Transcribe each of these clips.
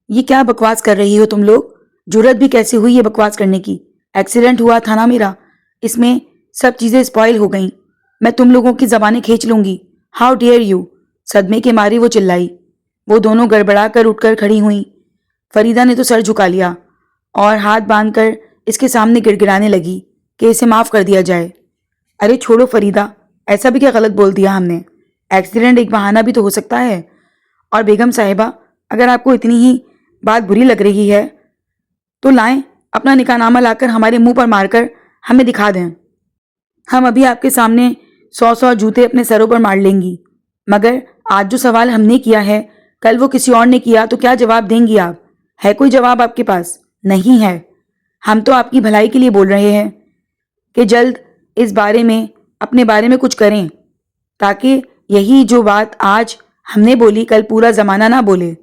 یہ کیا بکواس کر رہی ہو تم لوگ؟ جرت بھی کیسے ہوئی یہ بکواس کرنے کی؟ ایکسیڈنٹ ہوا تھا نا میرا، اس میں سب چیزیں اسپائل ہو گئیں۔ میں تم لوگوں کی زبانیں کھینچ لوں گی۔ How dare you! صدمے کے ماری وہ چلائی۔ وہ دونوں گڑبڑا کر اٹھ کر کھڑی ہوئیں۔ فریدہ نے تو سر جھکا لیا اور ہاتھ باندھ کر اس کے سامنے گڑ گڑانے لگی کہ اسے معاف کر دیا جائے۔ ارے چھوڑو فریدہ، ایسا بھی کیا غلط بول دیا ہم نے؟ ایکسیڈنٹ ایک بہانہ بھی تو ہو سکتا ہے۔ اور بیگم صاحبہ، اگر آپ کو اتنی ہی بات بری لگ رہی ہے تو لائیں اپنا نکاح نامہ لا کر ہمارے منہ پر مار کر ہمیں دکھا دیں۔ ہم ابھی آپ کے سامنے 100 جوتے اپنے سروں پر مار لیں گی، مگر آج جو سوال ہم نے کیا ہے کل وہ کسی اور نے کیا تو کیا جواب دیں گی آپ؟ ہے کوئی جواب آپ کے پاس؟ نہیں ہے۔ ہم تو آپ کی بھلائی کے لیے بول رہے ہیں کہ جلد اس بارے میں اپنے بارے میں کچھ کریں، تاکہ یہی جو بات آج ہم نے بولی کل پورا زمانہ نہ بولے۔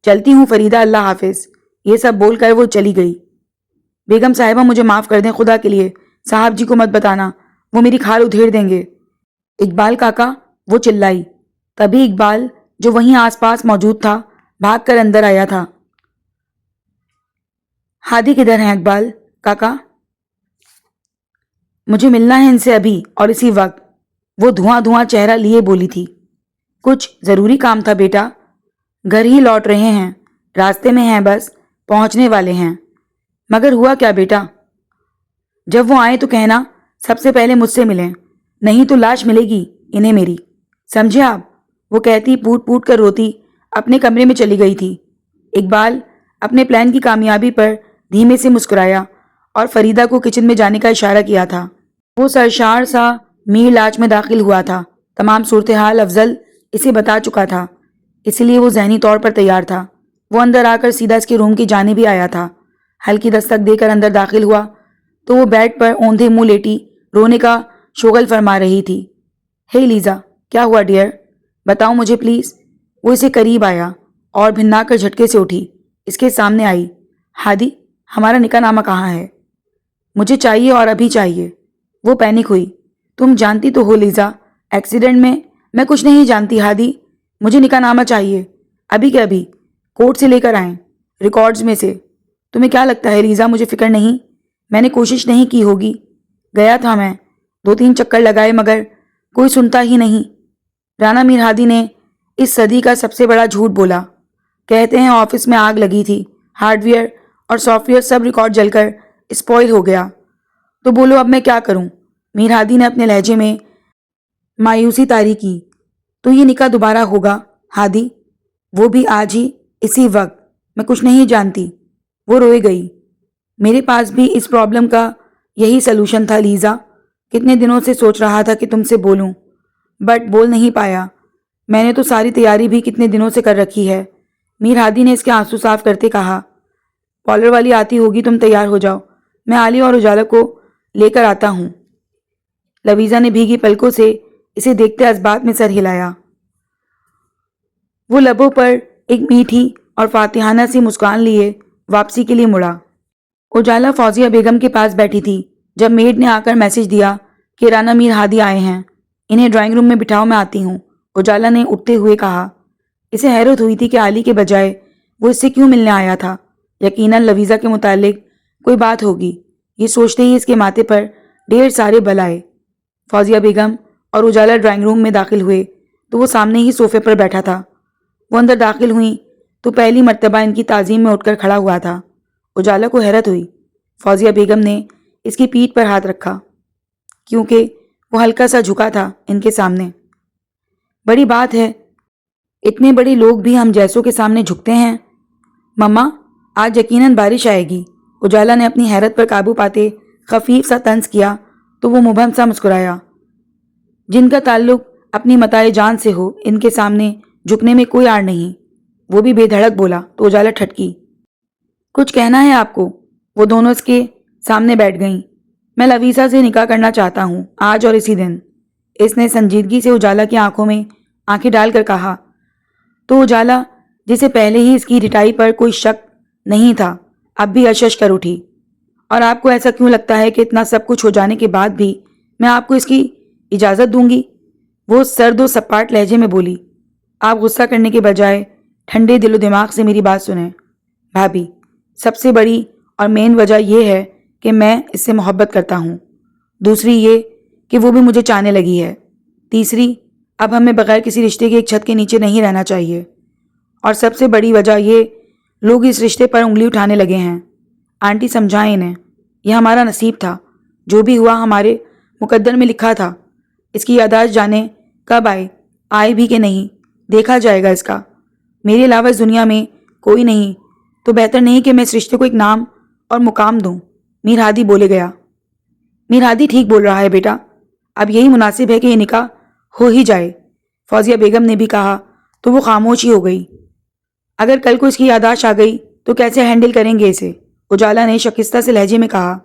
چلتی ہوں فریدہ، اللہ حافظ۔ یہ سب بول کر وہ چلی گئی۔ بیگم صاحبہ مجھے معاف کر دیں، خدا کے لیے صاحب جی کو مت بتانا، وہ میری کھال ادھیڑ دیں گے۔ اقبال کاکا، وہ چلائی۔ تبھی اقبال جو وہیں آس پاس موجود تھا بھاگ کر اندر آیا تھا۔ ہادی کدھر ہیں اقبال کاکا؟ مجھے ملنا ہے ان سے ابھی اور اسی وقت، وہ دھواں دھواں چہرہ لیے بولی تھی۔ کچھ ضروری کام تھا بیٹا؟ گھر ہی لوٹ رہے ہیں، راستے میں ہیں، بس پہنچنے والے ہیں۔ مگر ہوا کیا بیٹا؟ جب وہ آئیں تو کہنا سب سے پہلے مجھ سے ملیں، نہیں تو لاش ملے گی انہیں میری، سمجھے آپ؟ وہ کہتی پوٹ پوٹ کر روتی اپنے کمرے میں چلی گئی تھی۔ اقبال اپنے پلان کی کامیابی پر دھیمے سے مسکرایا اور فریدہ کو کچن میں جانے کا اشارہ کیا تھا۔ وہ سرشار سا میر لاج میں داخل ہوا تھا۔ تمام صورتحال افضل اسے بتا چکا تھا، اس لیے وہ ذہنی طور پر تیار تھا۔ وہ اندر آ کر سیدھا اس کے روم کی جانب بھی آیا تھا۔ ہلکی دستک دے کر اندر داخل ہوا تو وہ بیڈ پر اوندھے منہ لیٹی رونے کا شغل فرما رہی تھی۔ ہے لیزا، کیا ہوا ڈیئر؟ بتاؤ مجھے پلیز۔ وہ اسے قریب آیا اور بھنا کر جھٹکے سے اٹھی، اس کے سامنے آئی۔ ہادی، ہمارا نکاح نامہ کہاں ہے؟ مجھے چاہیے اور ابھی چاہیے۔ وہ پینک ہوئی۔ تم جانتی تو ہو لیزا، ایکسیڈنٹ میں کچھ نہیں جانتی ہادی، مجھے نکاح نامہ چاہیے، ابھی کے ابھی، کورٹ سے لے کر آئیں، ریکارڈز میں سے۔ تمہیں کیا لگتا ہے لیزا مجھے فکر نہیں؟ میں نے کوشش نہیں کی ہوگی؟ گیا تھا میں، 2-3 چکر لگائے مگر کوئی سنتا ہی نہیں۔ رانا میر ہادی نے اس صدی کا سب سے بڑا جھوٹ بولا۔ کہتے ہیں آفس میں آگ لگی تھی، ہارڈ ویئر اور سافٹ ویئر سب ریکارڈ جل کر اسپوائل ہو گیا۔ تو بولو اب میں کیا کروں؟ میر ہادی نے اپنے لہجے میں مایوسی طاری کی۔ تو یہ نکاح دوبارہ ہوگا ہادی، وہ بھی آج ہی اسی وقت۔ میں کچھ نہیں جانتی۔ وہ روئے گئی۔ میرے پاس بھی اس پرابلم کا یہی سلوشن تھا لیزا، کتنے دنوں سے سوچ رہا تھا کہ تم سے بولوں، بٹ بول نہیں پایا۔ میں نے تو ساری تیاری بھی کتنے دنوں سے کر رکھی ہے۔ میر ہادی نے اس کے آنسو صاف کرتے کہا۔ پارلر والی آتی ہوگی، تم تیار ہو جاؤ، میں عالیہ اور اجالا کو لے کر آتا ہوں۔ لویزا نے بھیگی پلکوں سے اسے دیکھتے اسبات میں سر ہلایا۔ وہ لبوں پر ایک میٹھی اور فاتحانہ سی مسکان لیے واپسی کے لیے مڑا۔ اجالا فوزیہ بیگم کے پاس بیٹھی تھی جب میڈ نے آ کر میسج دیا کہ رانا میر ہادی آئے ہیں، انہیں ڈرائنگ روم میں بٹھاؤ، میں آتی ہوں۔ اجالا نے اٹھتے ہوئے کہا۔ اسے حیرت ہوئی تھی کہ علی کے بجائے وہ اس سے کیوں ملنے آیا تھا۔ یقیناً لویزا کے متعلق کوئی بات ہوگی، یہ سوچتے ہی اس کے ماتھے پر ڈھیر سارے بل آئے۔ فوزیہ بیگم اور اجالا ڈرائنگ روم میں داخل ہوئے تو وہ سامنے ہی صوفے پر بیٹھا تھا۔ وہ اندر داخل ہوئیں تو پہلی مرتبہ ان کی تعظیم میں اٹھ کر کھڑا ہوا تھا۔ اجالا کو حیرت ہوئی۔ فوزیہ بیگم نے اس کی پیٹھ پر ہاتھ رکھا کیونکہ وہ ہلکا سا جھکا تھا ان کے سامنے۔ بڑی بات ہے، اتنے بڑے لوگ بھی ہم جیسوں کے سامنے جھکتے ہیں۔ مما، آج یقیناً بارش آئے گی۔ اجالا نے اپنی حیرت پر قابو پاتے خفیف سا طنز کیا تو وہ مبہم سا مسکرایا۔ جن کا تعلق اپنی متاع جان سے ہو، ان کے سامنے جھکنے میں کوئی آڑ نہیں۔ وہ بھی بے دھڑک بولا تو اجالا ٹھٹکی۔ کچھ کہنا ہے آپ کو؟ وہ دونوں اس کے سامنے بیٹھ گئیں۔ میں لویزا سے نکاح کرنا چاہتا ہوں، آج اور اسی دن۔ اس نے سنجیدگی سے اجالا کی آنکھوں میں آنکھیں ڈال کر کہا۔ تو اجالا، جسے پہلے ہی اس کی ڈٹائی پر کوئی شک نہیں تھا، اب بھی اشش کر اٹھی۔ اور آپ کو ایسا کیوں لگتا ہے کہ اتنا سب کچھ ہو جانے کے بعد بھی میں آپ کو اس کی اجازت دوں گی؟ وہ سرد و سپاٹ لہجے میں بولی۔ آپ غصہ کرنے کے بجائے ٹھنڈے دل و دماغ سے میری بات سنیں۔ بھابھی، سب سے بڑی اور مین وجہ یہ ہے کہ میں اس سے محبت کرتا ہوں، دوسری یہ کہ وہ بھی مجھے چاہنے لگی ہے، تیسری اب ہمیں بغیر کسی رشتے کے ایک چھت کے نیچے نہیں رہنا چاہیے، اور سب سے بڑی وجہ یہ لوگ اس رشتے پر انگلی اٹھانے لگے ہیں۔ آنٹی سمجھائیں انہیں، یہ ہمارا نصیب تھا، جو بھی ہوا ہمارے مقدر میں لکھا تھا۔ اس کی یادداشت جانے کب آئے بھی کہ نہیں، دیکھا جائے گا اس کا۔ میرے علاوہ اس دنیا میں کوئی نہیں، تو بہتر نہیں کہ میں اس رشتے کو ایک نام اور مقام دوں؟ میر ہادی بولے گیا۔ میر ہادی ٹھیک بول رہا ہے بیٹا، اب یہی مناسب ہے کہ یہ نکاح ہو ہی جائے۔ فوزیہ بیگم نے بھی کہا تو وہ خاموش ہی ہو گئی۔ اگر کل کو اس کی یادداشت آ گئی تو کیسے ہینڈل کریں گے اسے؟ اجالا نے شکستہ سے لہجے میں کہا۔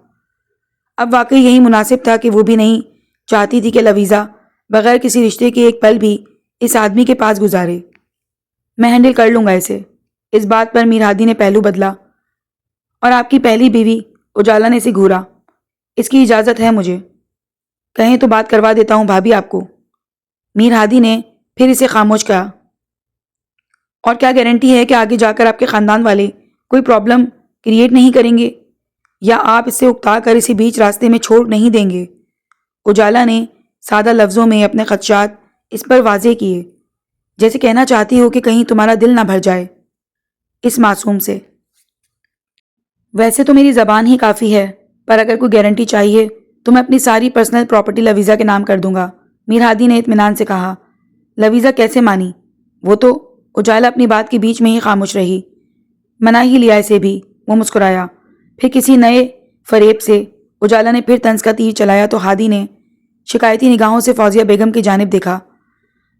اب واقعی یہی مناسب تھا کہ وہ بھی نہیں چاہتی تھی کہ لویزا بغیر کسی رشتے کے ایک پل بھی اس آدمی کے پاس گزارے۔ میں ہینڈل کر لوں گا اسے۔ اس بات پر میر ہادی نے پہلو بدلا۔ اور آپ کی پہلی بیوی؟ اجالا نے اسے گھورا۔ اس کی اجازت ہے مجھے، کہیں تو بات کروا دیتا ہوں بھابھی آپ کو۔ میر ہادی نے پھر اسے خاموش کیا۔ اور کیا گارنٹی ہے کہ آگے جا کر آپ کے خاندان والے کوئی پرابلم کریٹ نہیں کریں گے، یا آپ اس سے اکتا کر اسی بیچ راستے میں چھوڑ نہیں دیں گے؟ اجالا نے سادہ لفظوں میں اپنے خدشات اس پر واضح کیے، جیسے کہنا چاہتی ہو کہ کہیں تمہارا دل نہ بھر جائے اس معصوم سے۔ ویسے تو میری زبان ہی کافی ہے، پر اگر کوئی گارنٹی چاہیے تو میں اپنی ساری پرسنل پراپرٹی لویزا کے نام کر دوں گا، میر ہادی نے اطمینان سے کہا۔ لویزا کیسے مانی؟ وہ تو… اجالا اپنی بات کے بیچ میں ہی خاموش رہی۔ منا ہی لیا اسے بھی، وہ مسکرایا۔ پھر کسی نئے فریب سے اجالا نے پھر طنز کا تیر چلایا تو ہادی نے شکایتی نگاہوں سے فوزیہ بیگم کی جانب دیکھا۔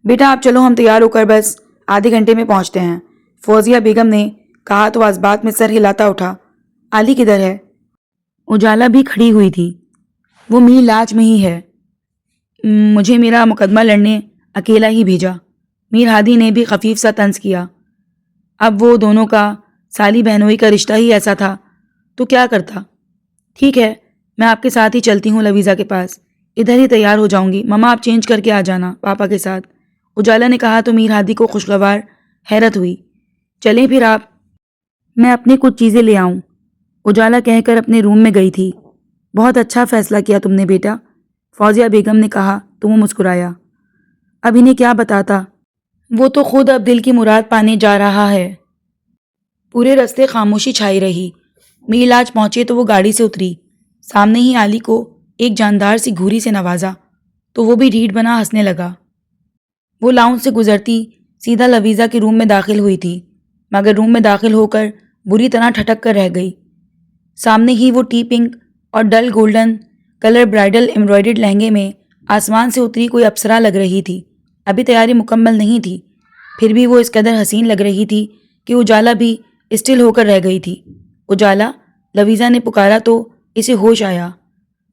بیٹا آپ چلو، ہم تیار ہو کر بس آدھے گھنٹے میں پہنچتے ہیں، فوزیہ بیگم نے کہا تو اس بات میں سر ہلاتا اٹھا۔ علی کدھر ہے؟ اجالا بھی کھڑی ہوئی تھی۔ وہ میر لاج میں ہی ہے، مجھے میرا مقدمہ لڑنے اکیلا ہی بھیجا۔ میر ہادی نے بھی خفیف سا طنز کیا۔ اب وہ دونوں کا سالی بہنوئی کا رشتہ ہی ایسا تھا تو کیا کرتا؟ ٹھیک ہے، میں آپ کے ساتھ ہی چلتی ہوں لویزا کے پاس، ادھر ہی تیار ہو جاؤں گی، مما آپ چینج کر کے آ جانا پاپا کے ساتھ، اجالا نے کہا تو میر ہادی کو خوشگوار حیرت ہوئی۔ چلیں پھر آپ، میں اپنی کچھ چیزیں لے آؤں، اجالا کہہ کر اپنے روم میں گئی تھی۔ بہت اچھا فیصلہ کیا تم نے بیٹا، فوزیہ بیگم نے کہا تو وہ مسکرایا۔ اب انہیں کیا بتاتا، وہ تو خود اب دل کی مراد پانے جا رہا ہے۔ پورے راستے خاموشی چھائی رہی۔ میر لاج پہنچے تو وہ گاڑی سے اتری، سامنے ہی علی کو ایک جاندار سی گھوری سے نوازا تو وہ بھی ریڑھ بنا ہنسنے لگا۔ وہ لاؤنج سے گزرتی سیدھا لویزا کے روم میں داخل ہوئی تھی، مگر روم میں داخل ہو کر بری طرح ٹھٹک کر رہ گئی۔ سامنے ہی وہ ٹی پنک اور ڈل گولڈن کلر برائڈل ایمبرائڈرڈ لہنگے میں آسمان سے اتری کوئی اپسرا لگ رہی تھی۔ ابھی تیاری مکمل نہیں تھی، پھر بھی وہ اس قدر حسین لگ رہی تھی کہ اجالا بھی اسٹل ہو کر رہ گئی تھی۔ اجالا، لویزا نے پکارا تو اسے ہوش آیا۔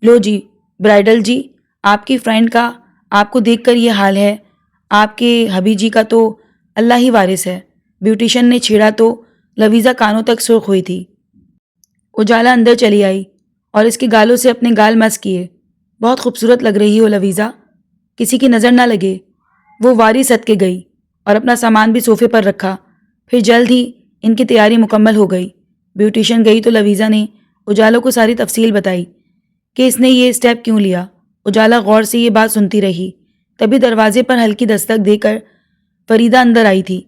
لو جی برائڈل جی، آپ کی فرینڈ کا آپ کو دیکھ کر یہ حال ہے، آپ کے حبی جی کا تو اللہ ہی وارث ہے، بیوٹیشن نے چھیڑا تو لویزا کانوں تک سرخ ہوئی تھی۔ اجالا اندر چلی آئی اور اس کے گالوں سے اپنے گال مس کیے۔ بہت خوبصورت لگ رہی ہو لویزا، کسی کی نظر نہ لگے۔ وہ واری سد کے گئی اور اپنا سامان بھی صوفے پر رکھا۔ پھر جلد ہی ان کی تیاری مکمل ہو گئی۔ بیوٹیشن گئی تو لویزا نے اجالا کو ساری تفصیل بتائی کہ اس نے یہ اسٹیپ کیوں لیا۔ اجالا غور سے یہ بات سنتی رہی۔ تبھی دروازے پر ہلکی دستک دے کر فریدہ اندر آئی تھی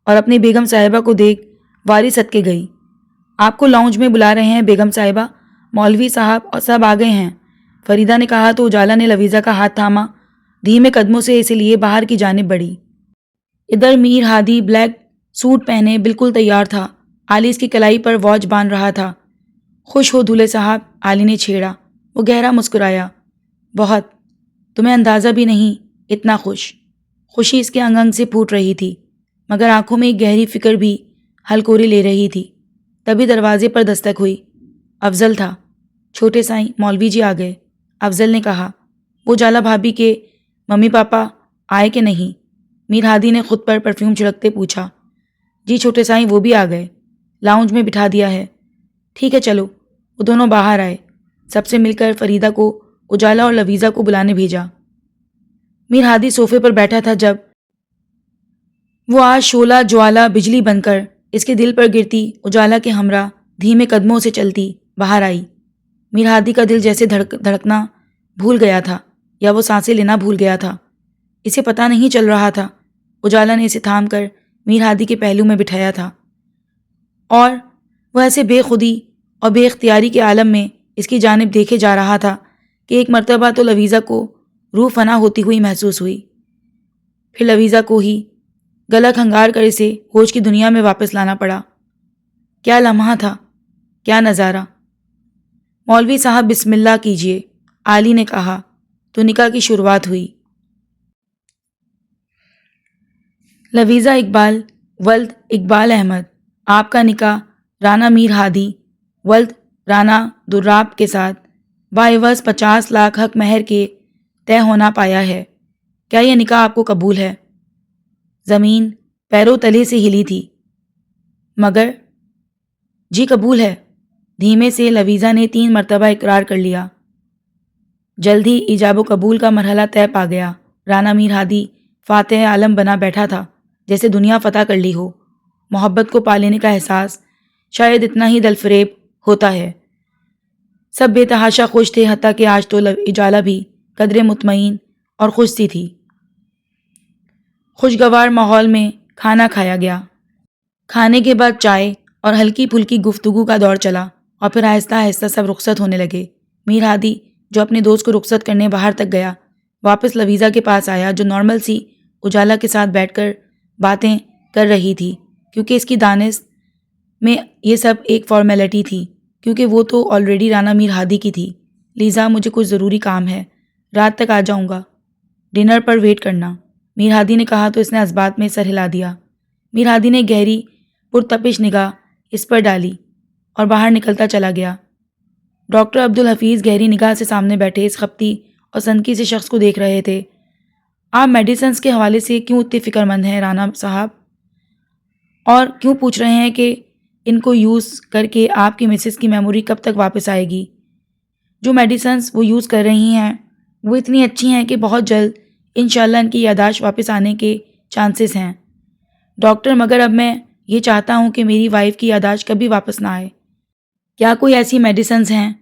اور اپنی بیگم صاحبہ کو دیکھ واری سد کے گئی۔ آپ کو لاؤنج میں بلا رہے ہیں بیگم صاحبہ، مولوی صاحب اور سب آ گئے ہیں، فریدہ نے کہا تو اجالا نے لویزا کا ہاتھ تھاما، دھیمے قدموں سے اسے لیے باہر کی جانب بڑھی۔ ادھر میر ہادی بلیک سوٹ پہنے بالکل تیار تھا، علی اس کی کلائی پر واچ باندھ رہا تھا۔ خوش ہو دولہے صاحب، علی نے چھیڑا۔ وہ گہرا مسکرایا۔ بہت، تمہیں اندازہ بھی نہیں اتنا خوش۔ خوشی اس کے انگ انگ سے پھوٹ رہی تھی، مگر آنکھوں میں ایک گہری فکر بھی ہلکوری لے رہی تھی۔ تبھی دروازے پر دستک ہوئی۔ افضل تھا۔ چھوٹے سائیں، مولوی جی آ گئے، افضل نے کہا۔ وہ اجالا بھابھی کے ممی پاپا آئے کہ نہیں؟ میر ہادی نے خود پر پرفیوم چھڑکتے پوچھا۔ جی چھوٹے سائیں، وہ بھی آ گئے، لاؤنج میں بٹھا دیا ہے۔ ٹھیک ہے چلو۔ وہ دونوں باہر آئے، سب سے مل کر فریدہ کو اجالا اور لویزا کو بلانے بھیجا۔ میر ہادی صوفے پر بیٹھا تھا جب وہ آج شعلہ جوالا بجلی بن کر اس کے دل پر گرتی اجالا کے ہمراہ دھیمے قدموں سے چلتی باہر آئی۔ میر ہادی کا دل جیسے دھڑکنا بھول گیا تھا یا وہ سانسیں لینا بھول گیا تھا، اسے پتہ نہیں چل رہا تھا۔ اجالا نے اسے تھام کر میر ہادی کے پہلو میں بٹھایا تھا اور وہ ایسے بے خودی اور بے اختیاری کے عالم میں اس کی جانب دیکھے جا رہا تھا کہ ایک مرتبہ تو لویزا کو روح فنا ہوتی ہوئی محسوس ہوئی، پھر لویزا کو ہی گلا کھنگار کر اسے ہوش کی دنیا میں واپس لانا پڑا۔ کیا لمحہ تھا، کیا نظارہ! مولوی صاحب بسم اللہ کیجئے، عالی نے کہا تو نکاح کی شروعات ہوئی۔ لویزا اقبال ولد اقبال احمد، آپ کا نکاح رانا میر ہادی ولد رانا دراب کے ساتھ باعوض 50 لاکھ حق مہر کے طے ہونا پایا ہے۔ کیا یہ نکاح آپ کو قبول ہے؟ زمین پیروں تلے سے ہلی تھی۔ مگر جی قبول ہے، دھیمے سے لویزا نے 3 مرتبہ اقرار کر لیا۔ جلد ہی ایجاب و قبول کا مرحلہ طے پا گیا۔ رانا میر ہادی فاتح عالم بنا بیٹھا تھا، جیسے دنیا فتح کر لی ہو۔ محبت کو پا لینے کا احساس شاید اتنا ہی دل فریب ہوتا ہے۔ سب بے تحاشا خوش تھے، حتیٰ کہ آج تو اجالا بھی قدرے مطمئن اور خوش سی تھی۔ خوشگوار ماحول میں کھانا کھایا گیا۔ کھانے کے بعد چائے اور ہلکی پھلکی گفتگو کا دور چلا اور پھر آہستہ آہستہ سب رخصت ہونے لگے۔ میر ہادی جو اپنے دوست کو رخصت کرنے باہر تک گیا، واپس لویزا کے پاس آیا جو نارمل سی اجالا کے ساتھ بیٹھ کر باتیں کر رہی تھی، کیونکہ اس کی دانست میں یہ سب ایک فارمیلٹی تھی، کیونکہ وہ تو آلریڈی رانا میر ہادی کی تھی۔ لیزا، مجھے کچھ ضروری کام ہے، رات تک آ جاؤں گا، ڈنر پر ویٹ کرنا، میر ہادی نے کہا تو اس نے اسبات میں سر ہلا دیا۔ میر ہادی نے گہری پرتپش نگاہ اس پر ڈالی اور باہر نکلتا چلا گیا۔ ڈاکٹر عبدالحفیظ گہری نگاہ سے سامنے بیٹھے اس خپتی اور سنکی سے شخص کو دیکھ رہے تھے۔ آپ میڈیسنز کے حوالے سے کیوں اتنے فکر مند ہیں رانا صاحب، اور کیوں پوچھ رہے ہیں کہ ان کو یوز کر کے آپ کی مسز کی میموری کب تک واپس آئے گی؟ جو میڈیسنز وہ یوز کر رہی ہیں وہ اتنی اچھی ہیں کہ بہت جلد انشاءاللہ ان کی یادداشت واپس آنے کے چانسز ہیں ڈاکٹر، مگر اب میں یہ چاہتا ہوں کہ میری وائف کی یادداشت کبھی واپس نہ آئے۔ کیا کوئی ایسی میڈیسنز ہیں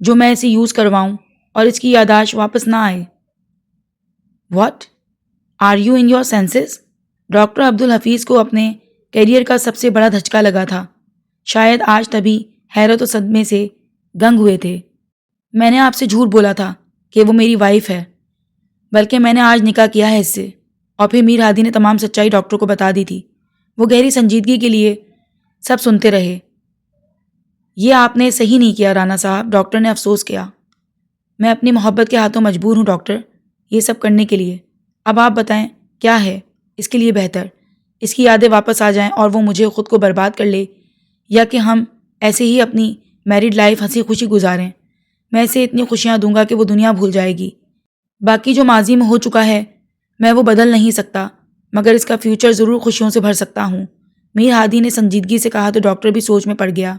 جو میں اسے یوز کرواؤں اور اس کی یادداشت واپس نہ آئے؟ What are you in your senses? Doctor Abdul Hafeez کو اپنے کیریئر کا سب سے بڑا دھچکا لگا تھا، شاید آج تبھی حیرت و صدمے سے گنگ ہوئے تھے۔ میں نے آپ سے جھوٹ بولا تھا کہ وہ میری وائف ہے، بلکہ میں نے آج نکاح کیا ہے اس سے۔ اور پھر میر ہادی نے تمام سچائی ڈاکٹر کو بتا دی تھی۔ وہ گہری سنجیدگی کے لیے سب سنتے رہے۔ یہ آپ نے صحیح نہیں کیا رانا صاحب، ڈاکٹر نے افسوس کیا۔ میں اپنی محبت کے ہاتھوں مجبور ہوں ڈاکٹر یہ سب کرنے کے لیے۔ اب آپ بتائیں کیا ہے اس کے لیے بہتر، اس کی یادیں واپس آ جائیں اور وہ مجھے خود کو برباد کر لے، یا کہ ہم ایسے ہی اپنی میریڈ لائف ہنسی خوشی گزاریں؟ میں اسے اتنی خوشیاں دوں گا کہ وہ دنیا بھول جائے گی۔ باقی جو ماضی میں ہو چکا ہے میں وہ بدل نہیں سکتا، مگر اس کا فیوچر ضرور خوشیوں سے بھر سکتا ہوں، میر ہادی نے سنجیدگی سے کہا تو ڈاکٹر بھی سوچ میں پڑ گیا۔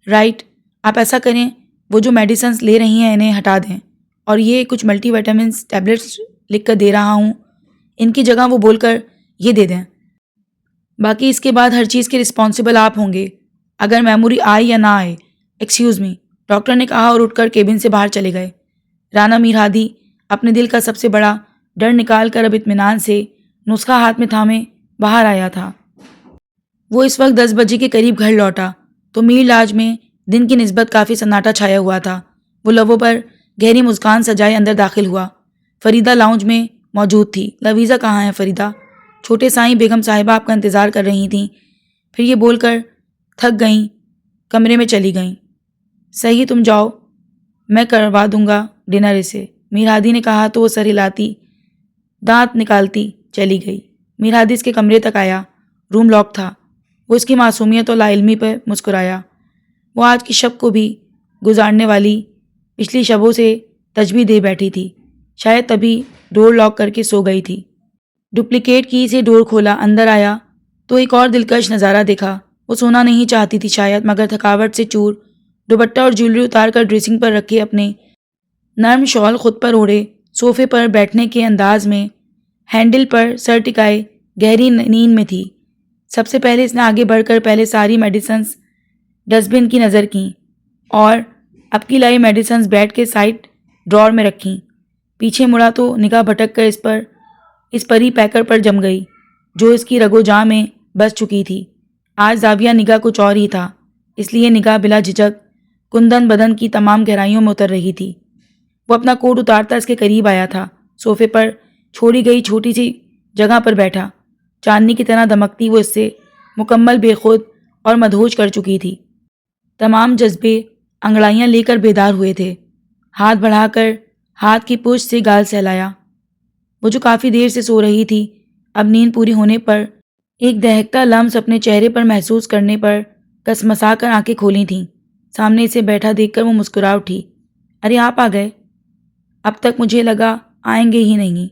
رائٹ، آپ ایسا کریں، وہ جو میڈیسنز لے رہی ہیں انہیں ہٹا دیں، اور یہ کچھ ملٹی ویٹامنس ٹیبلٹس لکھ کر دے رہا ہوں، ان کی جگہ وہ بول کر یہ دے دیں۔ باقی اس کے بعد ہر چیز کے رسپانسبل آپ ہوں گے، اگر میموری آئے یا نہ آئے۔ ایکسکیوز می، ڈاکٹر نے کہا اور اٹھ کر کیبن سے باہر چلے گئے۔ رانا میر ہادی اپنے دل کا سب سے بڑا ڈر نکال کر اب اطمینان سے نسخہ ہاتھ میں تھامے باہر آیا تھا۔ وہ اس وقت 10 بجے کے قریب گھر لوٹا تو میر لاج میں دن کی نسبت کافی سناٹا چھایا ہوا تھا۔ وہ لبوں پر گہری مسکان سجائے اندر داخل ہوا۔ فریدہ لاؤنج میں موجود تھی۔ لویزا کہاں ہے فریدہ؟ چھوٹے سائیں بیگم صاحبہ آپ کا انتظار کر رہی تھیں۔ پھر یہ بول کر تھک گئیں، کمرے میں چلی گئیں۔ صحیح، تم جاؤ، میں کروا دوں گا ڈنر اسے، میر ہادی نے کہا تو وہ سر ہلاتی دانت نکالتی چلی گئی۔ میر ہادی اس کے کمرے تک آیا، روم لاک تھا۔ وہ اس کی معصومیت اور لا علمی پر مسکرایا۔ وہ آج کی شب کو بھی گزارنے والی پچھلی شبوں سے تشبیہ دے بیٹھی تھی، شاید تبھی ڈور لاک کر کے سو گئی تھی۔ ڈپلیکیٹ کی سے ڈور کھولا، اندر آیا تو ایک اور دلکش نظارہ دیکھا۔ وہ سونا نہیں چاہتی تھی شاید، مگر تھکاوٹ سے چور دوپٹہ اور جیولری اتار کر ڈریسنگ پر رکھے اپنے نرم شال خود پر اوڑھے صوفے پر بیٹھنے کے انداز میں ہینڈل پر سر ٹکائے گہری نیند میں تھی۔ سب سے پہلے اس نے آگے بڑھ کر پہلے ساری میڈیسنز ڈسٹ بن کی نظر کیں اور اب کی لائی میڈیسنز بیڈ کے سائڈ ڈرار میں رکھیں۔ پیچھے مڑا تو نگاہ بھٹک کر اس پری پیکر پر جم گئی جو اس کی رگو جاں میں بس چکی تھی۔ آج زاویہ نگاہ کچھ اور ہی تھا، اس لیے نگاہ بلا جھجک کندن بدن کی تمام گہرائیوں میں اتر رہی تھی۔ وہ اپنا کوٹ اتارتا اس کے قریب آیا تھا، صوفے پر چھوڑی گئی چھوٹی سی جگہ پر بیٹھا۔ چاندنی کی طرح دمکتی وہ اس سے مکمل بے خود اور مدہوش کر چکی تھی۔ تمام جذبے انگڑائیاں لے کر بیدار ہوئے تھے۔ ہاتھ بڑھا کر ہاتھ کی پشت سے گال سہلایا۔ وہ جو کافی دیر سے سو رہی تھی، اب نیند پوری ہونے پر ایک دہکتا لمس اپنے چہرے پر محسوس کرنے پر کسمسا کر آنکھیں کھولی تھیں۔ سامنے اسے بیٹھا دیکھ کر وہ مسکرا اٹھی۔ ارے آپ آ گئے؟ اب تک مجھے لگا آئیں گے ہی نہیں۔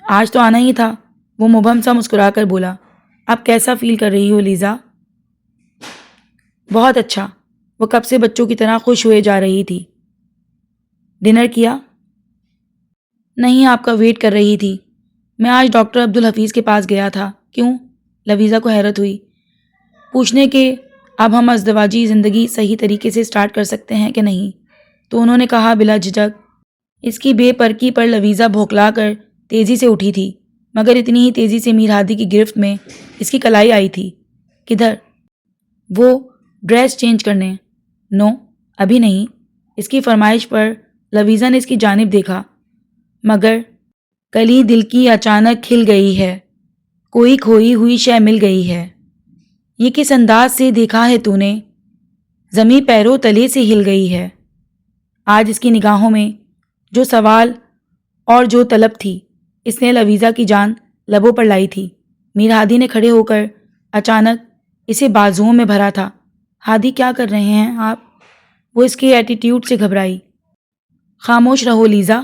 آج تو آنا ہی تھا، وہ مبہم سا مسکرا کر بولا۔ اب کیسا فیل کر رہی ہو لیزا؟ بہت اچھا، وہ کب سے بچوں کی طرح خوش ہوئے جا رہی تھی۔ ڈنر کیا؟ نہیں، آپ کا ویٹ کر رہی تھی۔ میں آج ڈاکٹر عبدالحفیظ کے پاس گیا تھا۔ کیوں؟ لویزا کو حیرت ہوئی۔ پوچھنے کہ اب ہم ازدواجی زندگی صحیح طریقے سے سٹارٹ کر سکتے ہیں کہ نہیں، تو انہوں نے کہا بلا جھجک۔ اس کی بے پرکی پر لویزا بھوکلا کر تیزی سے اٹھی تھی، مگر اتنی ہی تیزی سے میر ہادی کی گرفت میں اس کی کلائی آئی تھی۔ کدھر؟ وہ ڈریس چینج کرنے۔ نو، ابھی نہیں۔ اس کی فرمائش پر لویزا نے اس کی جانب دیکھا، مگر کلی دل کی اچانک کھل گئی ہے، کوئی کھوئی ہوئی شے مل گئی ہے۔ یہ کس انداز سے دیکھا ہے تو نے؟ زمیں پیروں تلے سے ہل گئی ہے۔ آج اس کی نگاہوں میں جو سوال اور جو طلب تھی، اس نے لویزا کی جان لبوں پر لائی تھی۔ میر ہادی نے کھڑے ہو کر اچانک اسے بازوؤں میں بھرا تھا۔ ہادی، کیا کر رہے ہیں آپ؟ وہ اس کے ایٹیٹیوڈ سے گھبرائی۔ خاموش رہو لیزا،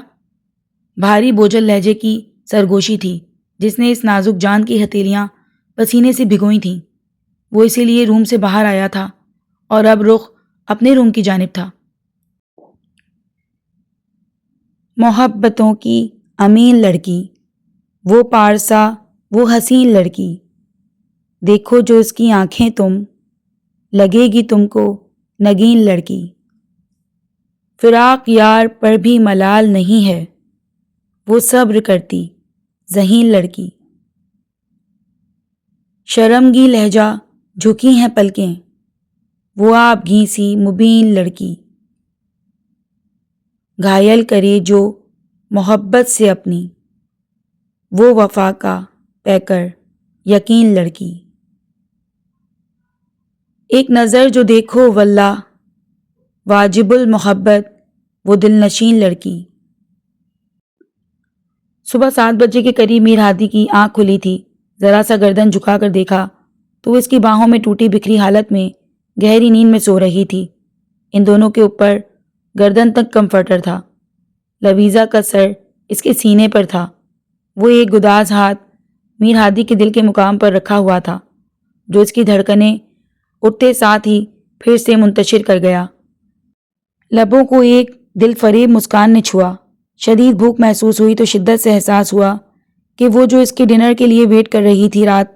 بھاری بوجھل لہجے کی سرگوشی تھی جس نے اس نازک جان کی ہتھیلیاں پسینے سے بھگوئی تھیں۔ وہ اسی لیے روم سے باہر آیا تھا اور اب رخ اپنے روم کی جانب تھا۔ محبتوں کی امین لڑکی، وہ پارسا، وہ حسین لڑکی، دیکھو جو اس کی آنکھیں تم، لگے گی تم کو نگین لڑکی۔ فراق یار پر بھی ملال نہیں ہے، وہ صبر کرتی ذہین لڑکی۔ شرمگی لہجہ جھکی ہیں پلکیں، وہ آپ گھیسی مبین لڑکی۔ گھائل کرے جو محبت سے اپنی، وہ وفا کا پیکر یقین لڑکی۔ ایک نظر جو دیکھو واللہ، واجب المحبت وہ دل نشین لڑکی۔ صبح 7 بجے کے قریب میر ہادی کی آنکھ کھلی تھی۔ ذرا سا گردن جھکا کر دیکھا تو وہ اس کی باہوں میں ٹوٹی بکھری حالت میں گہری نیند میں سو رہی تھی۔ ان دونوں کے اوپر گردن تک کمفرٹر تھا۔ لویزا کا سر اس کے سینے پر تھا۔ وہ ایک گداز ہاتھ میر ہادی کے دل کے مقام پر رکھا ہوا تھا جو اس کی دھڑکنیں اٹھتے ساتھ ہی پھر سے منتشر کر گیا۔ لبوں کو ایک دل فریب مسکان نے چھوا۔ شدید بھوک محسوس ہوئی تو شدت سے احساس ہوا کہ وہ جو اس کے ڈنر کے لیے ویٹ کر رہی تھی رات،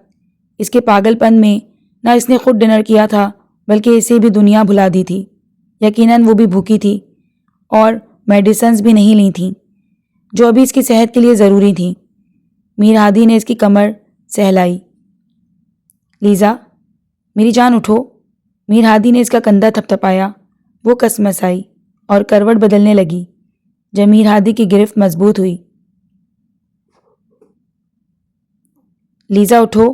اس کے پاگل پن میں نہ اس نے خود ڈنر کیا تھا بلکہ اسے بھی دنیا بھلا دی تھی۔ یقیناً وہ بھی بھوکی تھی اور میڈیسنز بھی نہیں لی تھیں جو ابھی اس کی صحت کے لیے ضروری تھیں۔ میر ہادی نے اس کی کمر سہلائی۔ لیزا، میری جان اٹھو۔ میر ہادی نے اس کا کندھا تھپتھپایا۔ وہ کسمسائی اور کروٹ بدلنے لگی۔ جب میر ہادی کی گرفت مضبوط ہوئی، لیزا اٹھو،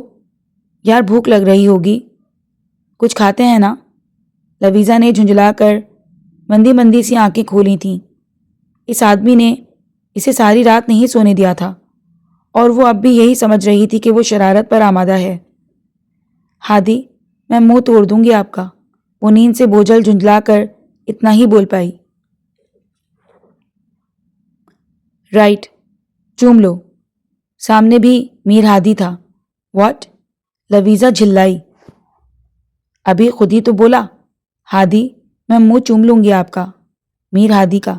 یار بھوک لگ رہی ہوگی، کچھ کھاتے ہیں نا؟ لویزا نے جھنجھلا کر مندی مندی سی آنکھیں کھولی تھیں۔ اس آدمی نے اسے ساری رات نہیں سونے دیا تھا اور وہ اب بھی یہی سمجھ رہی تھی کہ وہ شرارت پر آمادہ ہے۔ ہادی، میں منہ توڑ دوں گی آپ کا، وہ نیند سے بوجھل جھنجھلا کر اتنا ہی بول پائی۔ رائٹ، چوم لو۔ سامنے بھی میر ہادی تھا۔ واٹ؟ لویزا جھلائی۔ ابھی خود ہی تو بولا۔ ہادی، میں منہ چوم لوں گی آپ کا، میر ہادی کا۔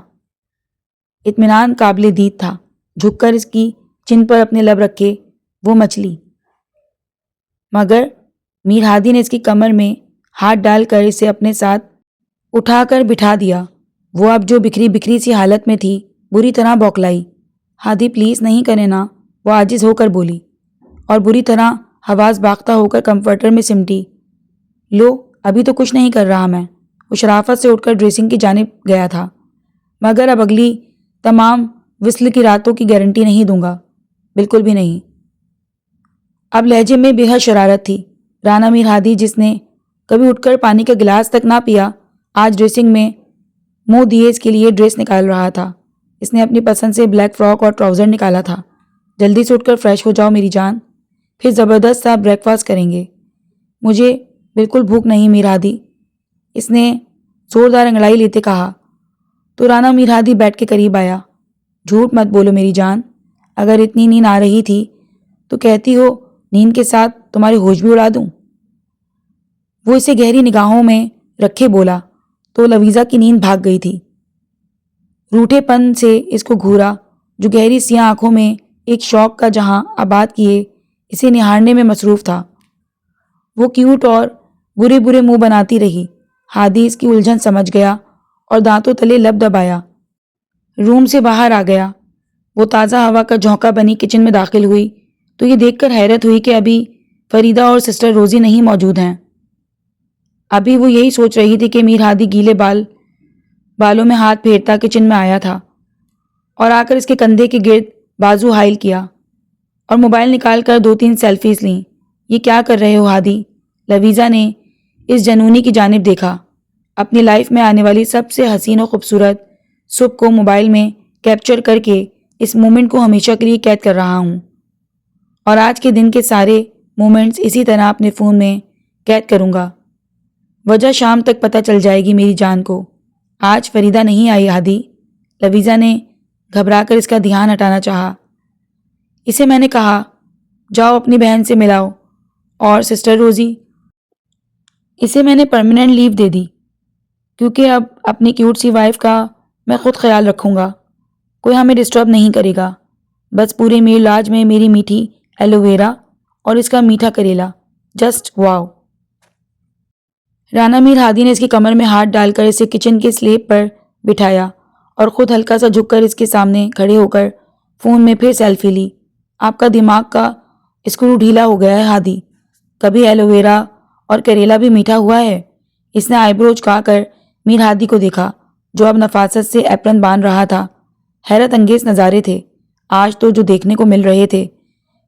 اطمینان قابل دید تھا۔ جھک کر اس کی چن پر اپنے لب رکھے وہ مچلی۔ مگر میر ہادی نے اس کی کمر میں ہاتھ ڈال کر اسے اپنے ساتھ اٹھا کر بٹھا دیا۔ وہ اب جو بکھری بکھری سی حالت میں تھی بری طرح بوکھلائی۔ ہادی پلیز نہیں کرے نا، وہ عاجز ہو کر بولی اور بری طرح حواس باختہ ہو کر کمفرٹر میں سمٹی۔ لو ابھی تو کچھ نہیں کر رہا میں۔ وہ شرافت سے اٹھ کر ڈریسنگ کی جانب گیا تھا۔ مگر اب اگلی تمام وصل کی راتوں کی گارنٹی نہیں دوں گا، بالکل بھی نہیں۔ اب لہجے میں بے حد شرارت تھی۔ رانا میر ہادی جس نے کبھی اٹھ کر پانی کا گلاس تک نہ پیا، آج ڈریسنگ میں منہ دیے اس کے لیے ڈریس نکال رہا تھا۔ اس نے اپنی پسند سے بلیک فراک اور ٹراؤزر نکالا تھا۔ جلدی سے اٹھ کر فریش ہو جاؤ میری جان، پھر زبردست سا بریک فاسٹ کریں گے۔ مجھے بالکل بھوک نہیں میر ہادی، اس نے زوردار انگڑائی لیتے کہا۔ تو رانا میر ہادی بیٹھ کے قریب آیا۔ جھوٹ مت بولو میری جان، اگر اتنی نیند آ رہی تھی تو کہتی ہو نیند کے ساتھ تمہارے ہوش بھی اڑا دوں۔ وہ اسے گہری نگاہوں میں رکھے بولا تو لویزا کی نیند بھاگ گئی تھی۔ روٹھے پن سے اس کو گھورا جو گہری سیاہ آنکھوں میں ایک شوق کا جہاں آباد کیے اسے نہارنے میں مصروف تھا۔ وہ کیوٹ اور برے برے منہ بناتی رہی۔ ہادی اس کی الجھن سمجھ گیا اور دانتوں تلے لب دبایا۔ روم سے باہر آ گیا۔ وہ تازہ ہوا کا جھونکا بنی کچن میں داخل ہوئی تو یہ دیکھ کر حیرت ہوئی کہ ابھی فریدہ اور سسٹر روزی نہیں موجود ہیں۔ ابھی وہ یہی سوچ رہی تھی کہ میر ہادی گیلے بالوں میں ہاتھ پھیرتا کچن میں آیا تھا اور آ کر اس کے کندھے کے گرد بازو حائل کیا اور موبائل نکال کر 2-3 سیلفیز لیں۔ یہ کیا کر رہے ہو ہادی؟ لویزا نے اس جنونی کی جانب دیکھا۔ اپنی لائف میں آنے والی سب سے حسین و خوبصورت صبح کو موبائل میں کیپچر کر کے اس مومنٹ کو ہمیشہ کے لیے قید کر رہا ہوں اور آج کے دن کے سارے مومنٹس اسی طرح اپنے فون میں قید کروں گا۔ وجہ شام تک پتہ چل جائے گی میری جان کو۔ آج فریدہ نہیں آئی ہادی؟ لویزا نے گھبرا کر اس کا دھیان ہٹانا چاہا۔ اسے میں نے کہا جاؤ اپنی بہن سے ملاؤ، اور سسٹر روزی؟ اسے میں نے پرماننٹ لیو دے دی کیونکہ اب اپنی کیوٹ سی وائف کا میں خود خیال رکھوں گا، کوئی ہمیں ڈسٹرب نہیں کرے گا۔ بس پورے میر لاج میں میری میٹھی ایلو ویرا اور اس کا میٹھا کریلا، جسٹ واو۔ رانا میر ہادی نے اس کی کمر میں ہاتھ ڈال کر اسے کچن کے سلیب پر بٹھایا اور خود ہلکا سا جھک کر اس کے سامنے کھڑے ہو کر فون میں پھر سیلفی لی۔ آپ کا دماغ کا اسکرو ڈھیلا ہو گیا ہے ہادی، کبھی ایلو ویرا اور کریلا بھی میٹھا ہوا ہے؟ اس نے آئی برو جھکا کر میر ہادی کو دیکھا جو اب نفاست سے ایپرن باندھ رہا تھا۔ حیرت انگیز نظارے تھے آج تو جو دیکھنے کو مل رہے تھے،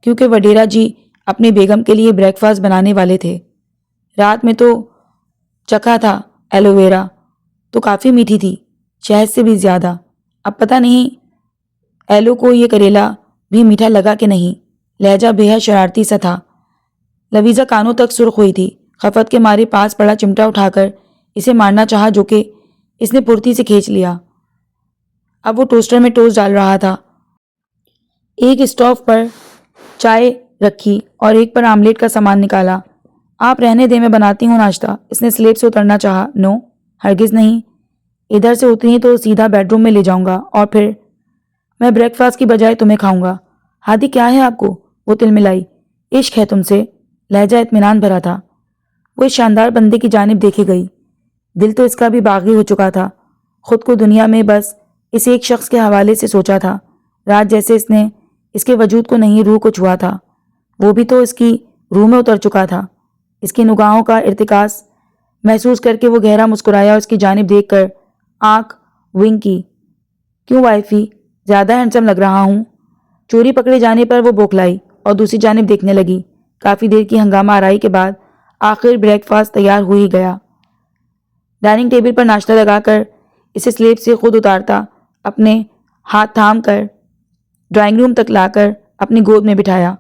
کیونکہ وڈیرا جی اپنے بیگم کے لیے بریک فاسٹ بنانے والے تھے۔ رات میں تو چکھا تھا ایلو ویرا تو کافی میٹھی تھی، شہد سے بھی زیادہ۔ اب پتہ نہیں ایلو کو یہ کریلا بھی میٹھا لگا کہ نہیں۔ لہجہ بے حد شرارتی سا تھا۔ لویزا کانوں تک سرخ ہوئی تھی، خفت کے مارے پاس پڑا چمٹا اٹھا کر اسے مارنا چاہا جو کہ اس نے پھرتی سے کھینچ لیا۔ اب وہ ٹوسٹر میں ٹوسٹ ڈال رہا تھا۔ ایک اسٹوو پر چائے رکھی اور ایک پر آملیٹ کا سامان نکالا۔ آپ رہنے دیں، میں بناتی ہوں ناشتہ۔ اس نے سلیب سے اترنا چاہا۔ نو، ہرگز نہیں، ادھر سے اتری تو سیدھا بیڈ روم میں لے جاؤں گا اور پھر میں بریک فاسٹ کی بجائے تمہیں کھاؤں گا۔ ہادی کیا ہے آپ کو؟ وہ تل ملائی۔ عشق ہے تم سے، لہجہ اطمینان بھرا تھا۔ وہ اس شاندار بندے کی جانب دیکھے گئی۔ دل تو اس کا بھی باغی ہو چکا تھا، خود کو دنیا میں بس اس ایک شخص کے حوالے سے سوچا تھا۔ رات جیسے اس نے اس کے وجود کو نہیں روح کو چھوا تھا، وہ بھی تو اس کی روح میں اتر چکا تھا۔ اس کی نگاہوں کا ارتکاز محسوس کر کے وہ گہرا مسکرایا اور اس کی جانب دیکھ کر آنکھ ونک کی۔ کیوں وائفی، زیادہ ہینڈسم لگ رہا ہوں؟ چوری پکڑے جانے پر وہ بوکھلائی اور دوسری جانب دیکھنے لگی۔ کافی دیر کی ہنگامہ آرائی کے بعد آخر بریک فاسٹ تیار ہو ہی گیا۔ ڈائننگ ٹیبل پر ناشتہ لگا کر اسے سلیب سے خود اتارتا اپنے ہاتھ تھام کر ڈرائنگ روم تک لا کر اپنی گود میں بٹھایا۔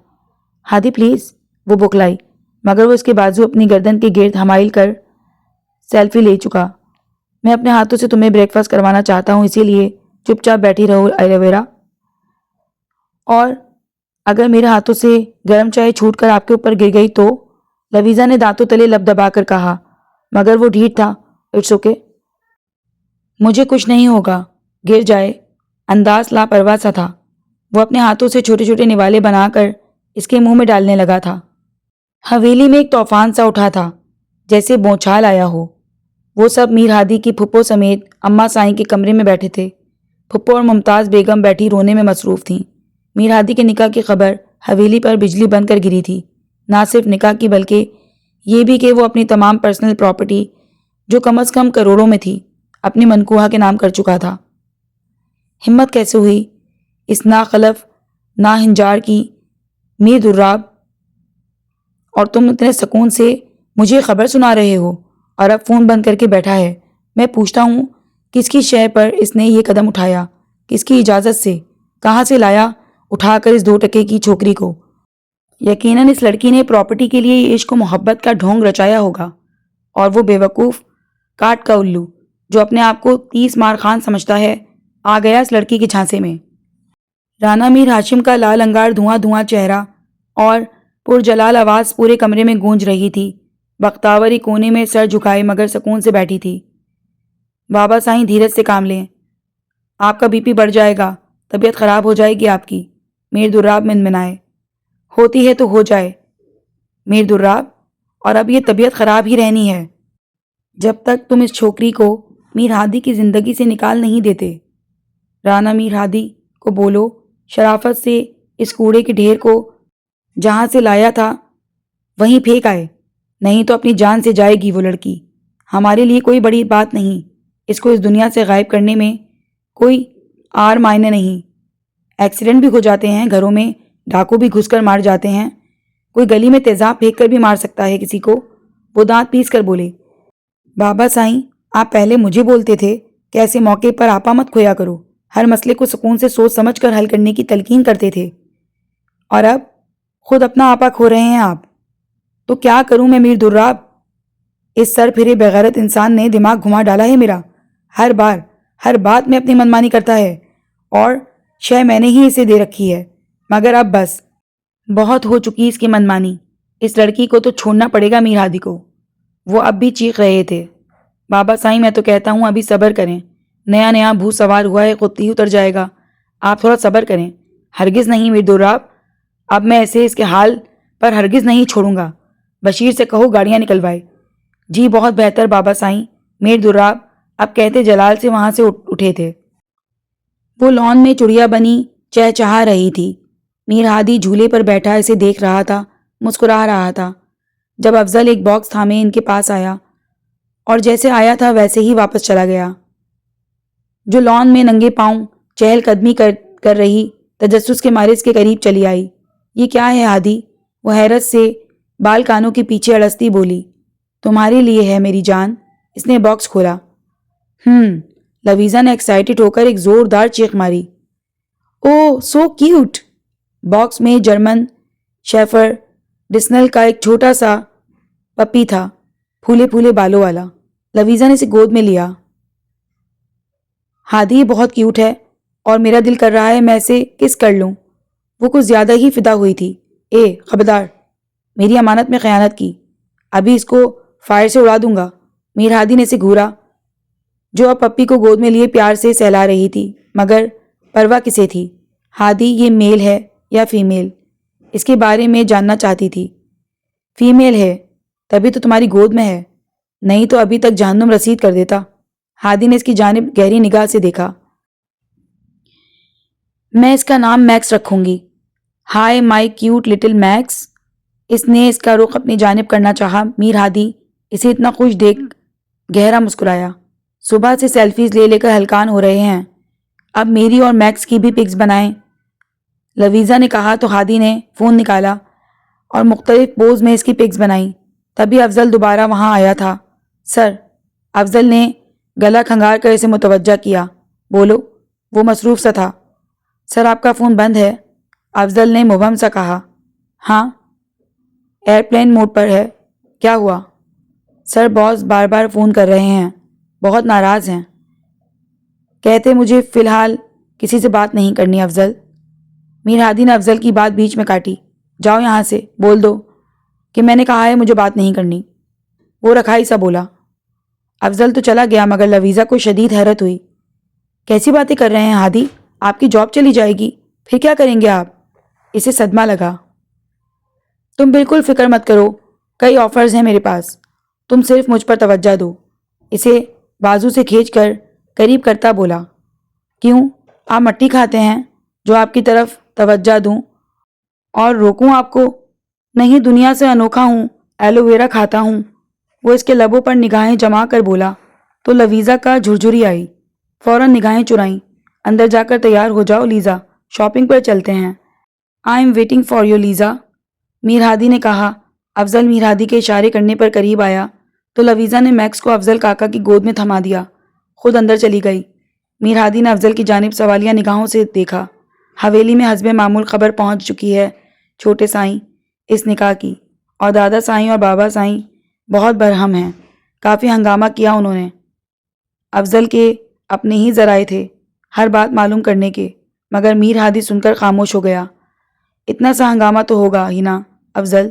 ہادی پلیز، وہ بوکھلائی، مگر وہ اس کے بازو اپنی گردن کے گرد حمائل کر سیلفی لے چکا۔ میں اپنے ہاتھوں سے تمہیں بریک فاسٹ کروانا چاہتا ہوں، اسی لیے چپ چاپ بیٹھی رہو ایلو ویرا، اور اگر میرے ہاتھوں سے گرم چائے چھوٹ کر آپ کے اوپر گر گئی تو؟ لویزا نے دانتوں تلے لب دبا کر کہا، مگر وہ ڈھیٹ تھا۔ اٹس اوکے، مجھے کچھ نہیں ہوگا، گر جائے۔ انداز لاپرواہ سا تھا۔ وہ اپنے ہاتھوں سے چھوٹے چھوٹے نوالے بنا کر اس کے منہ میں ڈالنے لگا تھا۔ حویلی میں ایک طوفان سا اٹھا تھا، جیسے بونچھال آیا ہو۔ وہ سب میر ہادی کی پھپھو سمیت اماں سائیں کے کمرے میں بیٹھے تھے۔ پھپھو اور ممتاز بیگم بیٹھی رونے میں مصروف تھیں۔ میر ہادی کے نکاح کی خبر حویلی پر بجلی بن کر گری تھی۔ نہ صرف نکاح کی بلکہ یہ بھی کہ وہ اپنی تمام پرسنل پراپرٹی، جو کم از کم کروڑوں میں تھی، اپنی منکوہہ کے نام کر چکا تھا۔ ہمت کیسے ہوئی اس ناخلف ناہنجار کی، میر دراب، اور تم اتنے سکون سے مجھے خبر سنا رہے ہو، اور اب فون بند کر کے بیٹھا ہے۔ میں پوچھتا ہوں کس کی شے پر اس نے یہ قدم اٹھایا، کس کی اجازت سے، کہاں سے لایا اٹھا کر اس 2 ٹکے کی چھوکری کو؟ یقیناً اس لڑکی نے پراپرٹی کے لیے یہ عشق و محبت کا ڈھونگ رچایا ہوگا، اور وہ بے وقوف کاٹ کا الو جو اپنے آپ کو 30 مار خان سمجھتا ہے، آ گیا اس لڑکی کے جھانسے میں۔ رانا میر ہاشم کا لال انگار دھواں دھواں چہرہ اور پرجلال آواز پورے کمرے میں گونج رہی تھی۔ بختاوری کونے میں سر جھکائے مگر سکون سے بیٹھی تھی۔ بابا سائیں دھیرج سے کام لیں، آپ کا بی پی بڑھ جائے گا، طبیعت خراب ہو جائے گی آپ کی، میر دراب منمنائے۔ ہوتی ہے تو ہو جائے میر دراب، اور اب یہ طبیعت خراب ہی رہنی ہے جب تک تم اس چھوکری کو میر ہادی کی زندگی سے نکال نہیں دیتے۔ رانا میر ہادی کو بولو شرافت سے اس کوڑے کے ڈھیر کو جہاں سے لایا تھا وہیں پھینک آئے، نہیں تو اپنی جان سے جائے گی وہ لڑکی۔ ہمارے لیے کوئی بڑی بات نہیں اس کو اس دنیا سے غائب کرنے میں، کوئی آر معنی نہیں۔ ایکسیڈنٹ بھی ہو جاتے ہیں گھروں میں، ڈاکو بھی گھس کر مار جاتے ہیں، کوئی گلی میں تیزاب پھینک کر بھی مار سکتا ہے کسی کو۔ وہ دانت پیس کر بولے، بابا سائیں آپ پہلے مجھے بولتے تھے کہ ایسے موقع پر آپا مت کھویا کرو، ہر مسئلے کو سکون سے سوچ سمجھ کر حل کرنے کی تلقین کرتے تھے، اور اب خود اپنا آپا کھو رہے ہیں آپ۔ تو کیا کروں میں میر دراب؟ اس سر پھرے بغیرت انسان نے دماغ گھما ڈالا ہے میرا، ہر بار ہر بات میں اپنی منمانی کرتا ہے، اور شے میں نے ہی اسے دے رکھی ہے، مگر اب بس بہت ہو چکی اس کی منمانی۔ اس لڑکی کو تو چھوڑنا پڑے گا میر ہادی کو۔ وہ اب بھی چیخ رہے تھے۔ بابا سائیں میں تو کہتا ہوں ابھی صبر کریں، نیا نیا بھوت سوار ہوا ہے، خود ہی اتر جائے گا، آپ تھوڑا صبر کریں۔ ہرگز نہیں میر دراب، اب میں اسے اس کے حال پر ہرگز نہیں چھوڑوں گا۔ بشیر سے کہو گاڑیاں نکلوائے۔ جی بہت بہتر بابا سائیں۔ میر دراب اب کہتے جلال سے وہاں سے اٹھے تھے۔ وہ لان میں چڑیا بنی چہچہا رہی تھی۔ میر ہادی جھولے پر بیٹھا اسے دیکھ رہا تھا، مسکرا رہا تھا۔ جب افضل ایک باکس تھامے ان کے پاس آیا اور جیسے آیا تھا ویسے ہی واپس چلا گیا، جو لان میں ننگے پاؤں چہل قدمی کر رہی تجسس کے مارے اس کے قریب چلی آئی۔ یہ کیا ہے ہادی؟ وہ حیرت سے بال کانوں کے پیچھے اڑستی بولی۔ تمہارے لیے ہے میری جان۔ اس نے باکس کھولا۔ لویزا نے ایکسائٹڈ ہو کر ایک زوردار چیخ ماری۔ اوہ سو کیوٹ! باکس میں جرمن شیفر ڈسنل کا ایک چھوٹا سا پپی تھا، پھولے پھولے بالوں والا۔ لویزا نے اسے گود میں لیا۔ ہادی یہ بہت کیوٹ ہے، اور میرا دل کر رہا ہے میں اسے کس کر لوں۔ وہ کچھ زیادہ ہی فدا ہوئی تھی۔ خبردار، میری امانت میں خیانت کی، ابھی اس کو فائر سے اڑا دوں گا۔ میر ہادی نے اسے گھورا، جو اب پپی کو گود میں لیے پیار سے سہلا رہی تھی، مگر پرواہ کسے تھی؟ ہادی یہ میل ہے یا فیمیل؟ اس کے بارے میں جاننا چاہتی تھی۔ فیمیل ہے، تبھی تو تمہاری گود میں ہے، نہیں تو ابھی تک جہنم رسید کر دیتا۔ ہادی نے اس کی جانب گہری نگاہ سے دیکھا۔ میں اس کا نام میکس رکھوں گی۔ ہائی مائی کیوٹ لٹل میکس۔ اس نے اس کا رخ اپنی جانب کرنا چاہا۔ میر ہادی اسے اتنا خوش دیکھ گہرا مسکرایا۔ صبح سے سیلفیز لے لے کر ہلکان ہو رہے ہیں، اب میری اور میکس کی بھی پکس بنائیں، لویزا نے کہا تو ہادی نے فون نکالا اور مختلف پوز میں اس کی پکس بنائیں۔ تبھی افضل دوبارہ وہاں آیا تھا۔ سر، افضل نے گلا کھنگار کر اسے متوجہ کیا۔ بولو، وہ مصروف سا تھا۔ سر آپ کا فون بند ہے، افضل نے مبہم سا کہا۔ ہاں، ایئرپلین موڈ پر ہے۔ کیا ہوا؟ سر باس بار بار فون کر رہے ہیں، بہت ناراض ہیں، کہتے مجھے فی الحال کسی سے بات نہیں کرنی۔ افضل، میر ہادی نے افضل کی بات بیچ میں کاٹی۔ جاؤ یہاں سے، بول دو کہ میں نے کہا ہے مجھے بات نہیں کرنی۔ وہ رکھائی سا بولا۔ افضل تو چلا گیا مگر لویزا کو شدید حیرت ہوئی۔ کیسی باتیں کر رہے ہیں ہادی؟ آپ کی جاب چلی جائے گی، پھر کیا کریں گے آپ؟ اسے صدمہ لگا۔ تم بالکل فکر مت کرو، کئی آفرز ہیں میرے پاس، تم صرف مجھ پر توجہ دو۔ اسے بازو سے کھینچ کر قریب کرتا بولا، کیوں آپ مٹی کھاتے ہیں جو آپ کی طرف توجہ دوں اور روکوں آپ کو؟ نہیں، دنیا سے انوکھا ہوں، ایلو ویرا کھاتا ہوں۔ وہ اس کے لبوں پر نگاہیں جما کر بولا تو لویزا کا جھرجھری آئی، فوراً نگاہیں چرائیں۔ اندر جا کر تیار ہو جاؤ لیزا، شاپنگ پر چلتے ہیں۔ I'm waiting for you Lisa, Mir Hadi نے کہا۔ افضل میر ہادی کے اشارے کرنے پر قریب آیا تو لویزا نے میکس کو افضل کاکا کی گود میں تھما دیا، خود اندر چلی گئی۔ میر ہادی نے افضل کی جانب سوالیہ نگاہوں سے دیکھا۔ حویلی میں حسب معمول خبر پہنچ چکی ہے چھوٹے سائیں اس نکاح کی، اور دادا سائیں اور بابا سائیں بہت برہم ہیں، کافی ہنگامہ کیا انہوں نے۔ افضل کے اپنے ہی ذرائع تھے ہر بات معلوم کرنے کے، مگر میر ہادی سن کر خاموش ہو گیا۔ اتنا سا ہنگامہ تو ہوگا ہی نا افضل،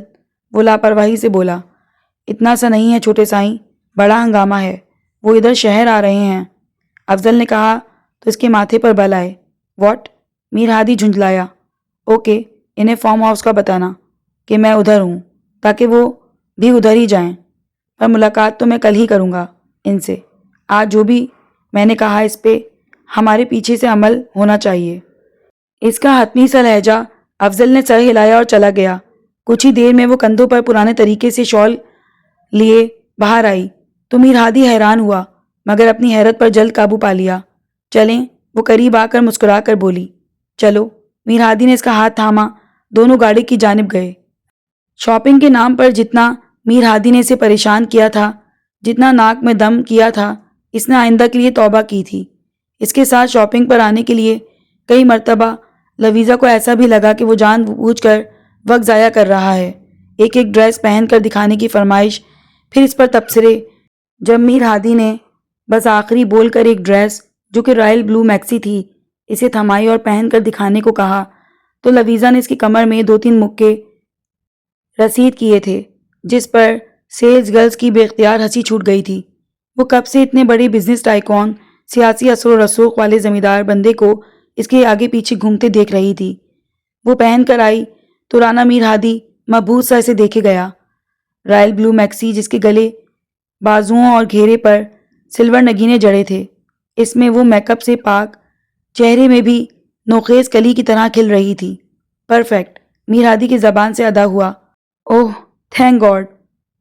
وہ لاپرواہی سے بولا۔ اتنا سا نہیں ہے چھوٹے سائیں، بڑا ہنگامہ ہے، وہ ادھر شہر آ رہے ہیں۔ افضل نے کہا تو اس کے ماتھے پر بل آئے۔ واٹ؟ میر ہادی جھنجھلایا۔ اوکے، انہیں فارم ہاؤس کا بتانا کہ میں ادھر ہوں تاکہ وہ بھی ادھر ہی جائیں، پر ملاقات تو میں کل ہی کروں گا ان سے۔ آج جو بھی میں نے کہا اس پہ ہمارے پیچھے سے عمل ہونا چاہیے۔ اس کا حتمی سا لہجہ۔ افضل نے سر ہلایا اور چلا گیا۔ کچھ ہی دیر میں وہ کندھوں پر پرانے طریقے سے شال لیے باہر آئی تو میر ہادی حیران ہوا، مگر اپنی حیرت پر جلد قابو پا لیا۔ چلیں، وہ قریب آ کر مسکرا کر بولی۔ چلو، میر ہادی نے اس کا ہاتھ تھاما، دونوں گاڑی کی جانب گئے۔ شاپنگ کے نام پر جتنا میر ہادی نے اسے پریشان کیا تھا، جتنا ناک میں دم کیا تھا، اس نے آئندہ کے لیے توبہ کی تھی۔ اس کے ساتھ شاپنگ پر آنے کے لیے کئی مرتبہ لویزا کو ایسا بھی لگا کہ وہ جان بوجھ کر وقت ضائع کر رہا ہے۔ ایک ایک ڈریس پہن کر دکھانے کی فرمائش، پھر اس پر تبصرے۔ جب میر ہادی نے بس آخری بول کر ایک ڈریس جو کہ رائل بلو میکسی تھی اسے تھمائی اور پہن کر دکھانے کو کہا تو لویزا نے اس کی کمر میں 2-3 مکے رسید کیے تھے، جس پر سیلز گرلز کی بے اختیار ہنسی چھوٹ گئی تھی۔ وہ کب سے اتنے بڑے بزنس ٹائکون، سیاسی اثر و رسوخ والے زمیندار بندے کو اس کے آگے پیچھے گھومتے دیکھ رہی تھی۔ وہ پہن کر آئی تو رانا میر ہادی مبہوت سا اسے دیکھے گیا۔ رائل بلو میکسی جس کے گلے، بازوؤں اور گھیرے پر سلور نگینے جڑے تھے، اس میں وہ میک اپ سے پاک، چہرے میں بھی نوخیز کلی کی طرح کھل رہی تھی۔ پرفیکٹ، میر ہادی کی زبان سے ادا ہوا۔ اوہ تھینک گاڈ،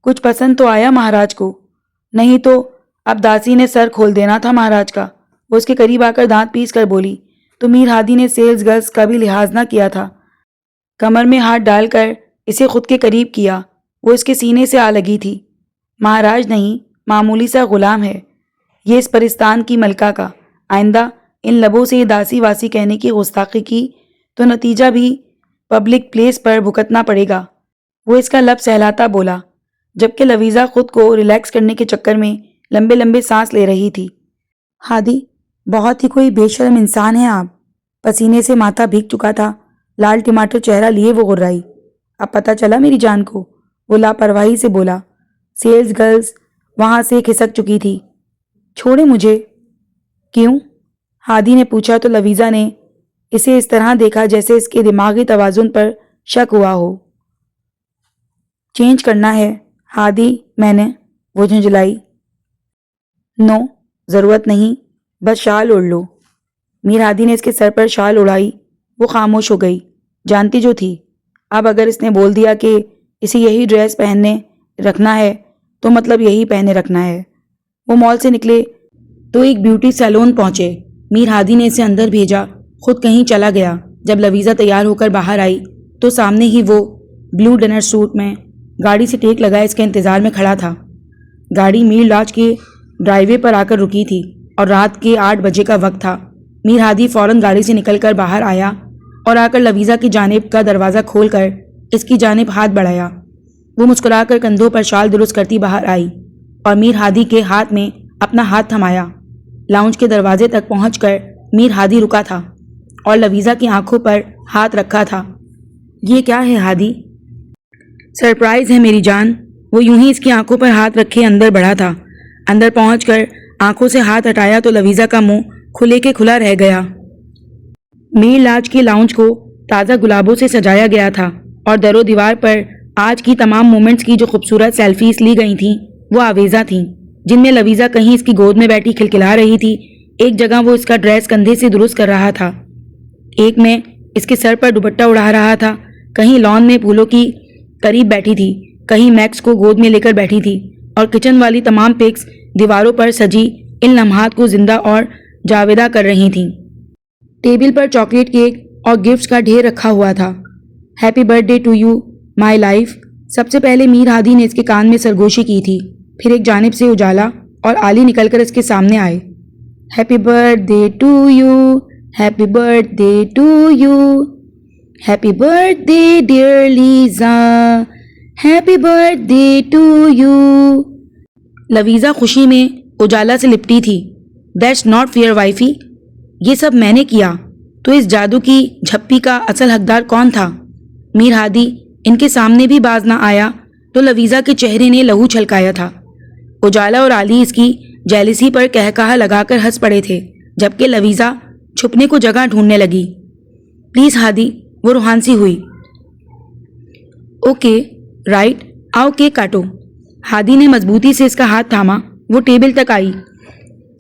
کچھ پسند تو آیا مہاراج کو، نہیں تو اب داسی نے سر کھول دینا تھا مہاراج کا۔ وہ اس کے قریب آ کر دانت پیس کر بولی تو میر ہادی نے سیلز گرلز کا بھی لحاظ نہ کیا تھا۔ کمر میں ہاتھ ڈال کر اسے خود کے قریب کیا، وہ اس کے سینے سے آ لگی تھی۔ مہاراج نہیں، معمولی سا غلام ہے یہ اس پرستان کی ملکہ کا۔ آئندہ ان لبوں سے یہ داسی واسی کہنے کی گستاخی کی تو نتیجہ بھی پبلک پلیس پر بھگتنا پڑے گا۔ وہ اس کا لب سہلاتا بولا، جبکہ لویزا خود کو ریلیکس کرنے کے چکر میں لمبے لمبے سانس لے رہی تھی۔ ہادی، بہت ہی کوئی بے شرم انسان ہے آپ۔ پسینے سے ماتھا بھیگ چکا تھا، لال ٹماٹر چہرہ لیے وہ غرائی۔ اب پتہ چلا میری جان کو، وہ لاپرواہی سے بولا۔ سیلز گرلز وہاں سے کھسک چکی تھی۔ چھوڑے مجھے۔ کیوں؟ ہادی نے پوچھا تو لویزا نے اسے اس طرح دیکھا جیسے اس کے دماغی توازن پر شک ہوا ہو۔ چینج کرنا ہے ہادی، میں نے، وہ جھنجھلائی۔ نو، ضرورت نہیں، بس شال اوڑھ لو۔ میر ہادی نے اس کے سر پر شال اڑائی، وہ خاموش ہو گئی۔ جانتی جو تھی، اب اگر اس نے بول دیا کہ اسے یہی ڈریس پہننے رکھنا ہے تو مطلب یہی پہنے رکھنا ہے۔ وہ مال سے نکلے تو ایک بیوٹی سیلون پہنچے۔ میر ہادی نے اسے اندر بھیجا، خود کہیں چلا گیا۔ جب لویزا تیار ہو کر باہر آئی تو سامنے ہی وہ بلو ڈنر سوٹ میں گاڑی سے ٹیک لگائے اس کے انتظار میں کھڑا تھا۔ گاڑی میر لاج کے ڈرائی وے پر آ کر رکی تھی اور رات کے 8 بجے کا وقت تھا۔ میر ہادی فوراً گاڑی سے نکل کر باہر آیا اور آ کر لویزا کی جانب کا دروازہ کھول کر اس کی جانب ہاتھ بڑھایا۔ وہ مسکرا کر کندھوں پر شال درست کرتی باہر آئی اور میر ہادی کے ہاتھ میں اپنا ہاتھ تھمایا۔ لاؤنج کے دروازے تک پہنچ کر میر ہادی رکا تھا اور لویزا کی آنکھوں پر ہاتھ رکھا تھا۔ یہ کیا ہے ہادی؟ سرپرائز ہے میری جان۔ وہ یوں ہی اس کی آنکھوں پر ہاتھ رکھے اندر بڑھا تھا۔ اندر پہنچ کر آنکھوں سے ہاتھ ہٹایا تو لویزا کا منہ کھلے کے کھلا رہ گیا۔ میر لاج کے لاؤنج کو تازہ گلابوں سے سجایا گیا تھا اور در و دیوار پر آج کی تمام مومنٹس کی جو خوبصورت سیلفیز لی گئی تھیں وہ آویزہ تھیں، جن میں لویزا کہیں اس کی گود میں بیٹھی کھلکھلا رہی تھی، ایک جگہ وہ اس کا ڈریس کندھے سے درست کر رہا تھا، ایک میں اس کے سر پر دوپٹہ اڑا رہا تھا، کہیں لان میں پھولوں کی قریب بیٹھی تھی، کہیں میکس کو گود میں لے کر بیٹھی تھی، اور کچن والی تمام پکس دیواروں پر سجی ان لمحات کو زندہ اور جاویدہ کر رہی تھیں۔ ٹیبل پر چاکلیٹ کیک اور گفٹس کا ڈھیر رکھا ہوا تھا۔ Happy birth day to my مائی لائف، سب سے پہلے میر ہادی نے اس کے کان میں سرگوشی کی تھی، پھر ایک جانب سے اجالا اور علی نکل کر اس کے سامنے آئے۔ Happy birth day to you, happy birth day to you, happy birth day dear Lisa, happy birth day to you. Louisa خوشی میں اجالا سے لپٹی تھی۔ دیٹس ناٹ فیئر وائفی، یہ سب میں نے کیا، تو اس جادو کی جھپی کا اصل حقدار کون تھا؟ میر ہادی ان کے سامنے بھی باز نہ آیا تو لویزا کے چہرے نے لہو چھلکایا تھا۔ اجالا اور علی اس کی جیلسی پر کہکہا لگا کر ہنس پڑے تھے، جبکہ لویزا چھپنے کو جگہ ڈھونڈنے لگی۔ پلیز ہادی، وہ روحان سی ہوئی۔ اوکے رائٹ، آؤ کیک کاٹو۔ ہادی نے مضبوطی سے اس کا ہاتھ تھاما، وہ ٹیبل تک آئی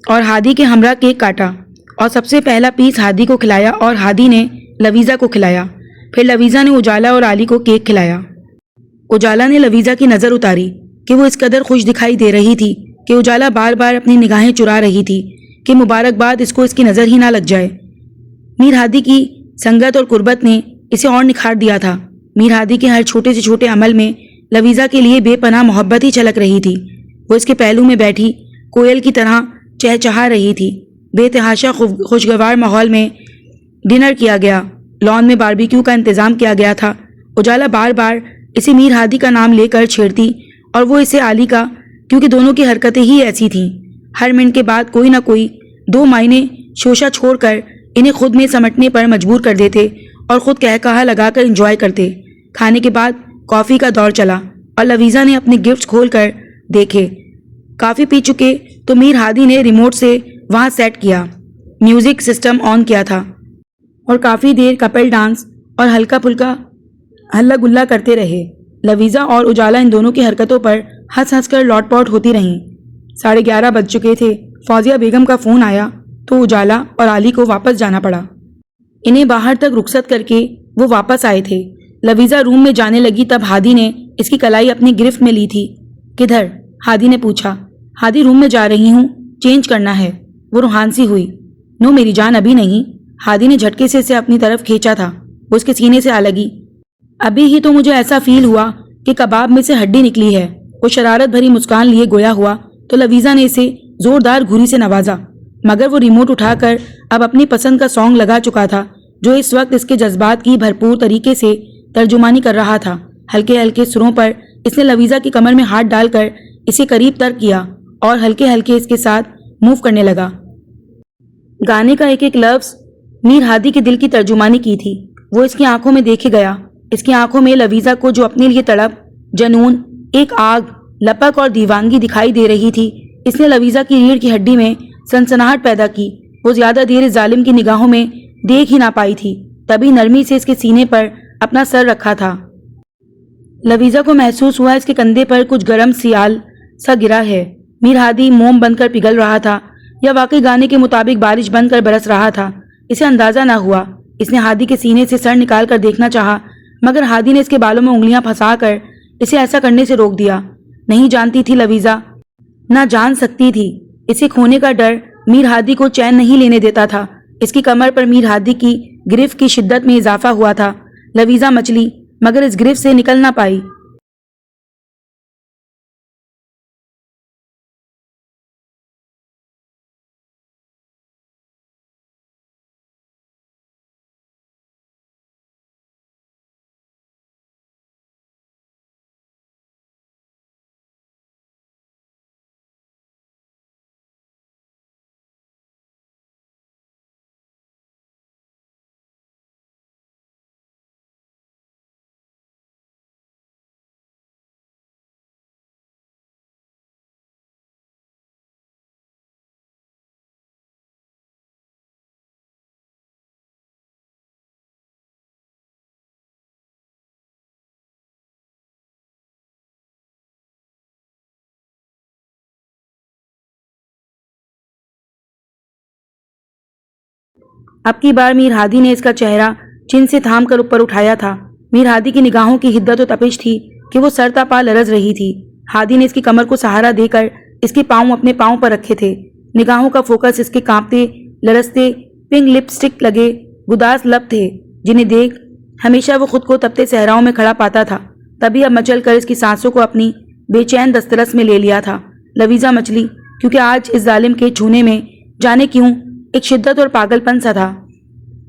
اور ہادی کے ہمراہ کیک کاٹا، اور سب سے پہلا پیس ہادی کو کھلایا اور ہادی نے لویزا کو کھلایا، پھر لویزا نے اجالا اور علی کو کیک کھلایا۔ اجالا نے لویزا کی نظر اتاری کہ وہ اس قدر خوش دکھائی دے رہی تھی کہ اجالا بار بار اپنی نگاہیں چرا رہی تھی کہ مبارکباد اس کو اس کی نظر ہی نہ لگ جائے۔ میر ہادی کی سنگت اور قربت نے اسے اور نکھار دیا تھا۔ میر ہادی کے ہر چھوٹے سے چھوٹے عمل میں لویزا کے لیے بے پناہ محبت ہی چھلک رہی تھی۔ وہ اس کے پہلو میں بیٹھی کوئل کی طرح چہچہا رہی تھی۔ بے تحاشا خوشگوار ماحول میں ڈنر کیا گیا، لان میں باربیکیو کا انتظام کیا گیا تھا۔ اجالا بار بار اسے میر ہادی کا نام لے کر چھیڑتی اور وہ اسے علی کا، کیونکہ دونوں کی حرکتیں ہی ایسی تھیں۔ ہر منٹ کے بعد کوئی نہ کوئی دو معنی شوشہ چھوڑ کر انہیں خود میں سمٹنے پر مجبور کر دیتے اور خود کہا لگا کر انجوائے کرتے۔ کھانے کے بعد کافی کا دور چلا اور لویزا نے اپنے گفٹس کھول کر دیکھے۔ کافی پی چکے تو میر ہادی نے ریموٹ سے وہاں سیٹ کیا، میوزک سسٹم آن کیا تھا اور کافی دیر کپل ڈانس اور ہلکا پھلکا ہلا گلا کرتے رہے۔ لویزا اور اجالا ان دونوں کی حرکتوں پر ہنس ہنس کر لوٹ پوٹ ہوتی رہیں۔ 11:30 بج چکے تھے۔ فوزیہ بیگم کا فون آیا تو اجالا اور علی کو واپس جانا پڑا۔ انہیں باہر تک رخصت کر کے وہ واپس آئے تھے۔ لویزا روم میں جانے لگی تب ہادی نے اس کی کلائی اپنی گرفت میں لی تھی۔ کدھر؟ ہادی نے پوچھا۔ ہادی روم میں جا رہی ہوں، چینج کرنا ہے۔ وہ روحان سی ہوئی۔ نو میری جان، ابھی نہیں۔ ہادی نے جھٹکے سے اسے اپنی طرف کھینچا تھا، وہ اس کے سینے سے آ لگی۔ ابھی ہی تو مجھے ایسا فیل ہوا کہ کباب میں سے ہڈی نکلی ہے۔ وہ شرارت بھری مسکان لیے گویا ہوا تو لویزا نے اسے زوردار گھوری سے نوازا، مگر وہ ریموٹ اٹھا کر اب اپنی پسند کا سانگ لگا چکا تھا جو اس وقت اس کے جذبات کی بھرپور طریقے سے ترجمانی کر رہا تھا۔ ہلکے ہلکے سروں پر اس نے لویزا کی کمر میں ہاتھ ڈال کر اسے قریب تر کیا اور ہلکے ہلکے اس کے ساتھ موو کرنے لگا۔ گانے کا ایک ایک لفظ میر ہادی کے دل کی ترجمانی کی تھی۔ وہ اس کی آنکھوں میں دیکھے گیا، اس کی آنکھوں میں لویزا کو جو اپنے لیے تڑپ، جنون، ایک آگ، لپک اور دیوانگی دکھائی دے رہی تھی۔ اس نے لویزا کی ریڑھ کی ہڈی میں سنسناہٹ پیدا کی۔ وہ زیادہ دیر اس ظالم کی نگاہوں میں دیکھ ہی نہ پائی تھی، تبھی نرمی سے اس کے سینے پر اپنا سر رکھا تھا۔ لویزا کو محسوس ہوا اس کے کندھے پر کچھ گرم سیال سا گرا ہے۔ میر ہادی موم بن کر پگھل رہا تھا یا واقعی گانے کے مطابق بارش بن کر برس رہا تھا، اسے اندازہ نہ ہوا۔ اس نے ہادی کے سینے سے سر نکال کر دیکھنا چاہا، مگر ہادی نے اس کے بالوں میں انگلیاں پھنسا کر اسے ایسا کرنے سے روک دیا۔ نہیں جانتی تھی لویزا، نہ جان سکتی تھی، اسے کھونے کا ڈر میر ہادی کو چین نہیں لینے دیتا تھا۔ اس کی کمر پر میر ہادی کی گرفت کی شدت میں اضافہ ہوا تھا۔ لویزا مچلی، مگر اس گرفت سے نکل نہ پائی۔ اب کی بار میر ہادی نے اس کا چہرہ چن سے تھام کر اوپر اٹھایا تھا۔ میر ہادی کی نگاہوں کی حدت و تپش تھی کہ وہ سر تا پا لرز رہی تھی۔ ہادی نے اس کی کمر کو سہارا دے کر اس کے پاؤں اپنے پاؤں پر رکھے تھے۔ نگاہوں کا فوکس اس کے کانپتے، لرزتے، پنک لپسٹک لگے گداز لب تھے جنہیں دیکھ ہمیشہ وہ خود کو تپتے صحراؤں میں کھڑا پاتا تھا۔ تبھی اب مچل کر اس کی سانسوں کو اپنی بے چین دسترس میں لے لیا تھا۔ لویزا مچلی، کیونکہ آج اس ظالم کے چھونے میں جانے کیوں ایک شدت اور پاگل پن سا تھا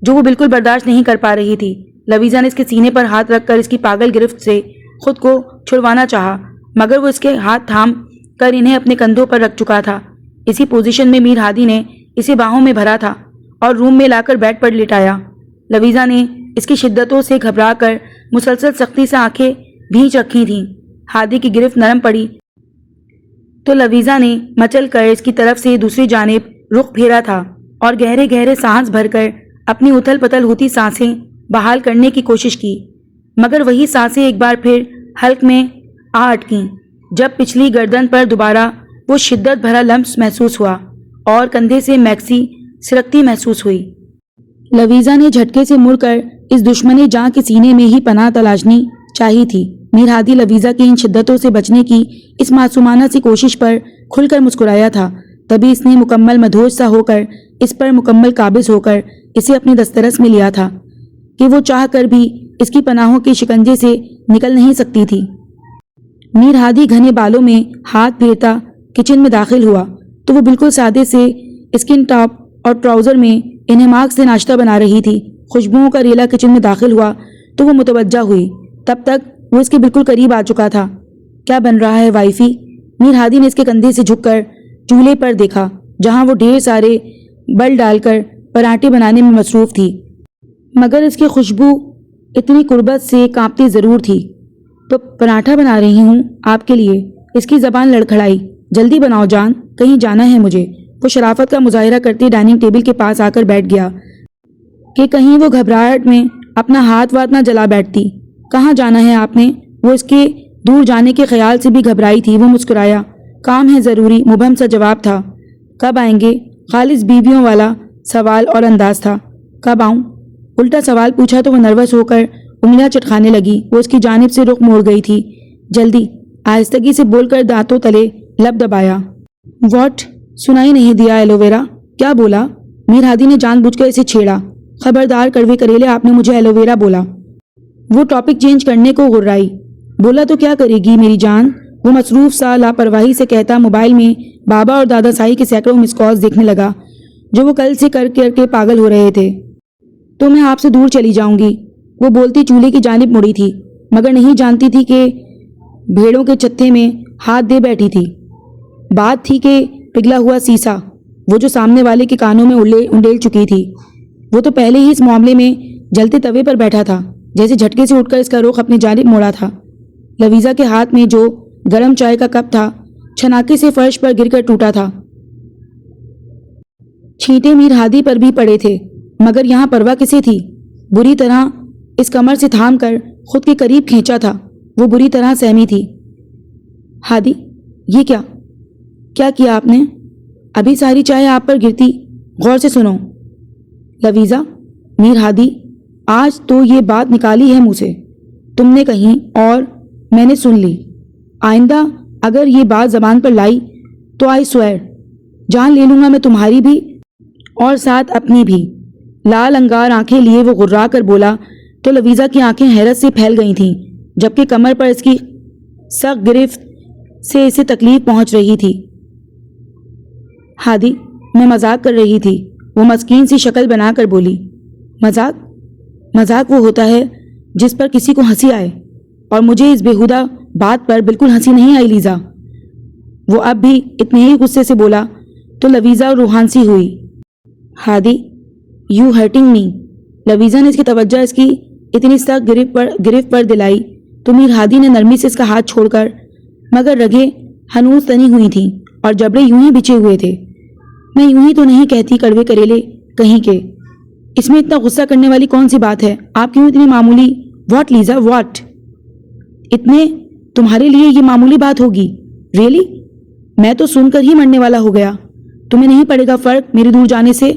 جو وہ بالکل برداشت نہیں کر پا رہی تھی۔ لویزا نے اس کے سینے پر ہاتھ رکھ کر اس کی پاگل گرفت سے خود کو چھڑوانا چاہا، مگر وہ اس کے ہاتھ تھام کر انہیں اپنے کندھوں پر رکھ چکا تھا۔ اسی پوزیشن میں میر ہادی نے اسے باہوں میں بھرا تھا اور روم میں لا کر بیڈ پر لٹایا۔ لویزا نے اس کی شدتوں سے گھبرا کر مسلسل سختی سے آنکھیں بھینچ رکھی تھیں۔ ہادی کی گرفت نرم پڑی تو لویزا نے مچل کر اس کی طرف سے دوسری جانب رخ پھیرا تھا اور گہرے گہرے سانس بھر کر اپنی اتھل پتل ہوتی سانسیں بحال کرنے کی کوشش کی، مگر وہی سانسیں ایک بار پھر حلق میں آ اٹکیں جب پچھلی گردن پر دوبارہ وہ شدت بھرا لمس محسوس ہوا اور کندھے سے میکسی سرکتی محسوس ہوئی۔ لویزا نے جھٹکے سے مڑ کر اس دشمن جاں کے سینے میں ہی پناہ تلاشنی چاہی تھی۔ میر ہادی لویزا کی ان شدتوں سے بچنے کی اس معصومانہ سی کوشش پر کھل کر مسکرایا تھا۔ تبھی اس نے مکمل مدہوش سا ہو کر اس پر مکمل قابض ہو کر اسے اپنی دسترس میں لیا تھا کہ وہ چاہ کر بھی اس کی پناہوں کے شکنجے سے نکل نہیں سکتی تھی۔ میر ہادی گھنے بالوں میں ہاتھ پھیرتا کچن میں داخل ہوا تو وہ بالکل سادے سے اسکن ٹاپ اور ٹراؤزر میں انہماک سے ناشتہ بنا رہی تھی۔ خوشبوؤں کا ریلا کچن میں داخل ہوا تو وہ متوجہ ہوئی۔ تب تک وہ اس کے بالکل قریب آ چکا تھا۔ کیا بن رہا ہے وائفی؟ میر ہادی نے اس کے کندھے سے جھک کر چولہے پر دیکھا جہاں وہ ڈھیر سارے بل ڈال کر پراٹھے بنانے میں مصروف تھی، مگر اس کی خوشبو اتنی قربت سے کانپتی ضرور تھی۔ تو پراٹھا بنا رہی ہوں آپ کے لیے۔ اس کی زبان لڑکھڑائی۔ جلدی بناؤ جان، کہیں جانا ہے مجھے۔ وہ شرافت کا مظاہرہ کرتے ڈائننگ ٹیبل کے پاس آ کر بیٹھ گیا کہ کہیں وہ گھبراہٹ میں اپنا ہاتھ واتھ نہ جلا بیٹھتی۔ کہاں جانا ہے آپ نے؟ وہ اس کے دور جانے کے خیال سے بھی گھبرائی تھی۔ وہ مسکرایا۔ کام ہے ضروری، مبہم سا جواب تھا۔ کب آئیں گے؟ خالص بیویوں والا سوال اور انداز تھا۔ کب آؤں؟ الٹا سوال پوچھا تو وہ نروس ہو کر انگلیاں چٹکانے لگی۔ وہ اس کی جانب سے رخ موڑ گئی تھی۔ جلدی، آہستگی سے بول کر دانتوں تلے لب دبایا۔ واٹ؟ سنائی نہیں دیا ایلوویرا؟ کیا بولا؟ میر ہادی نے جان بوجھ کر اسے چھیڑا۔ خبردار کڑوے کریلے، آپ نے مجھے ایلوویرا بولا۔ وہ ٹاپک چینج کرنے کو غرائی۔ بولا تو کیا کرے گی میری جان؟ وہ مصروف سا لاپرواہی سے کہتا موبائل میں بابا اور دادا سائی کے سینکڑوں مس کالز دیکھنے لگا جو وہ کل سے کر کے پاگل ہو رہے تھے۔ تو میں آپ سے دور چلی جاؤں گی، وہ بولتی چولہے کی جانب مڑی تھی، مگر نہیں جانتی تھی کہ بھیڑوں کے چتھے میں ہاتھ دے بیٹھی تھی۔ بات تھی کہ پگھلا ہوا سیسا، وہ جو سامنے والے کے کانوں میں انڈیل چکی تھی۔ وہ تو پہلے ہی اس معاملے میں جلتے توے پر بیٹھا تھا، جیسے جھٹکے سے اٹھ کر اس کا رخ اپنی جانب موڑا تھا۔ لویزا کے ہاتھ میں جو گرم چائے کا کپ تھا چھناکے سے فرش پر گر کر ٹوٹا تھا۔ چھینٹے میر ہادی پر بھی پڑے تھے، مگر یہاں پرواہ کسے تھی؟ بری طرح اس کمر سے تھام کر خود کے قریب کھینچا تھا۔ وہ بری طرح سہمی تھی۔ ہادی، یہ کیا کیا آپ نے؟ ابھی ساری چائے آپ پر گرتی۔ غور سے سنو لویزا، میر ہادی، آج تو یہ بات نکالی ہے منہ سے، تم نے کہیں اور میں نے سن لی۔ آئندہ اگر یہ بات زبان پر لائی تو آئی سوئر جان لے لوں گا میں تمہاری بھی اور ساتھ اپنی بھی۔ لال انگار آنکھیں لیے وہ غرا کر بولا تو لویزا کی آنکھیں حیرت سے پھیل گئی تھیں، جبکہ کمر پر اس کی سخت گرفت سے اسے تکلیف پہنچ رہی تھی۔ ہادی، میں مذاق کر رہی تھی، وہ مسکین سی شکل بنا کر بولی۔ مذاق وہ ہوتا ہے جس پر کسی کو ہنسی آئے، اور مجھے اس بیہودہ بات پر بالکل ہنسی نہیں آئی لیزا۔ وہ اب بھی اتنے ہی غصے سے بولا تو لویزا روحانسی ہوئی۔ ہادی، یو ہرٹنگ می۔ لویزا نے اس کی توجہ اس کی اتنی سخت گرفت پر دلائی تو میر ہادی نے نرمی سے اس کا ہاتھ چھوڑ کر، مگر رگیں ہنوز تنی ہوئی تھیں اور جبڑے یوں ہی بچھے ہوئے تھے۔ میں یوں ہی تو نہیں کہتی کڑوے کریلے کہیں کے، اس میں اتنا غصہ کرنے والی کون سی بات ہے؟ آپ کیوں اتنی معمولی؟ What Lisa, what? اتنے تمہارے لیے یہ معمولی بات ہوگی؟ ریئلی؟ میں تو سن کر ہی مرنے والا ہو گیا۔ تمہیں نہیں پڑے گا فرق میرے دور جانے سے؟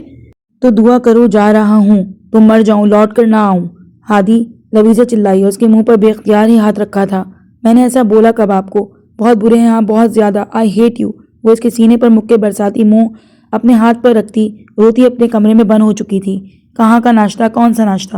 تو دعا کرو جا رہا ہوں تو مر جاؤں لوٹ کر نہ آؤں۔ ہادی لبیزہ چلائی، اس کے منہ پر بے اختیار ہی ہاتھ رکھا تھا۔ میں نے ایسا بولا کب آپ کو؟ بہت برے ہیں آپ، بہت زیادہ، آئی ہیٹ یو۔ وہ اس کے سینے پر مکے برساتی، منہ اپنے ہاتھ پر رکھتی روتی اپنے کمرے میں بند ہو چکی تھی۔ کہاں کا ناشتہ، کون سا ناشتہ؟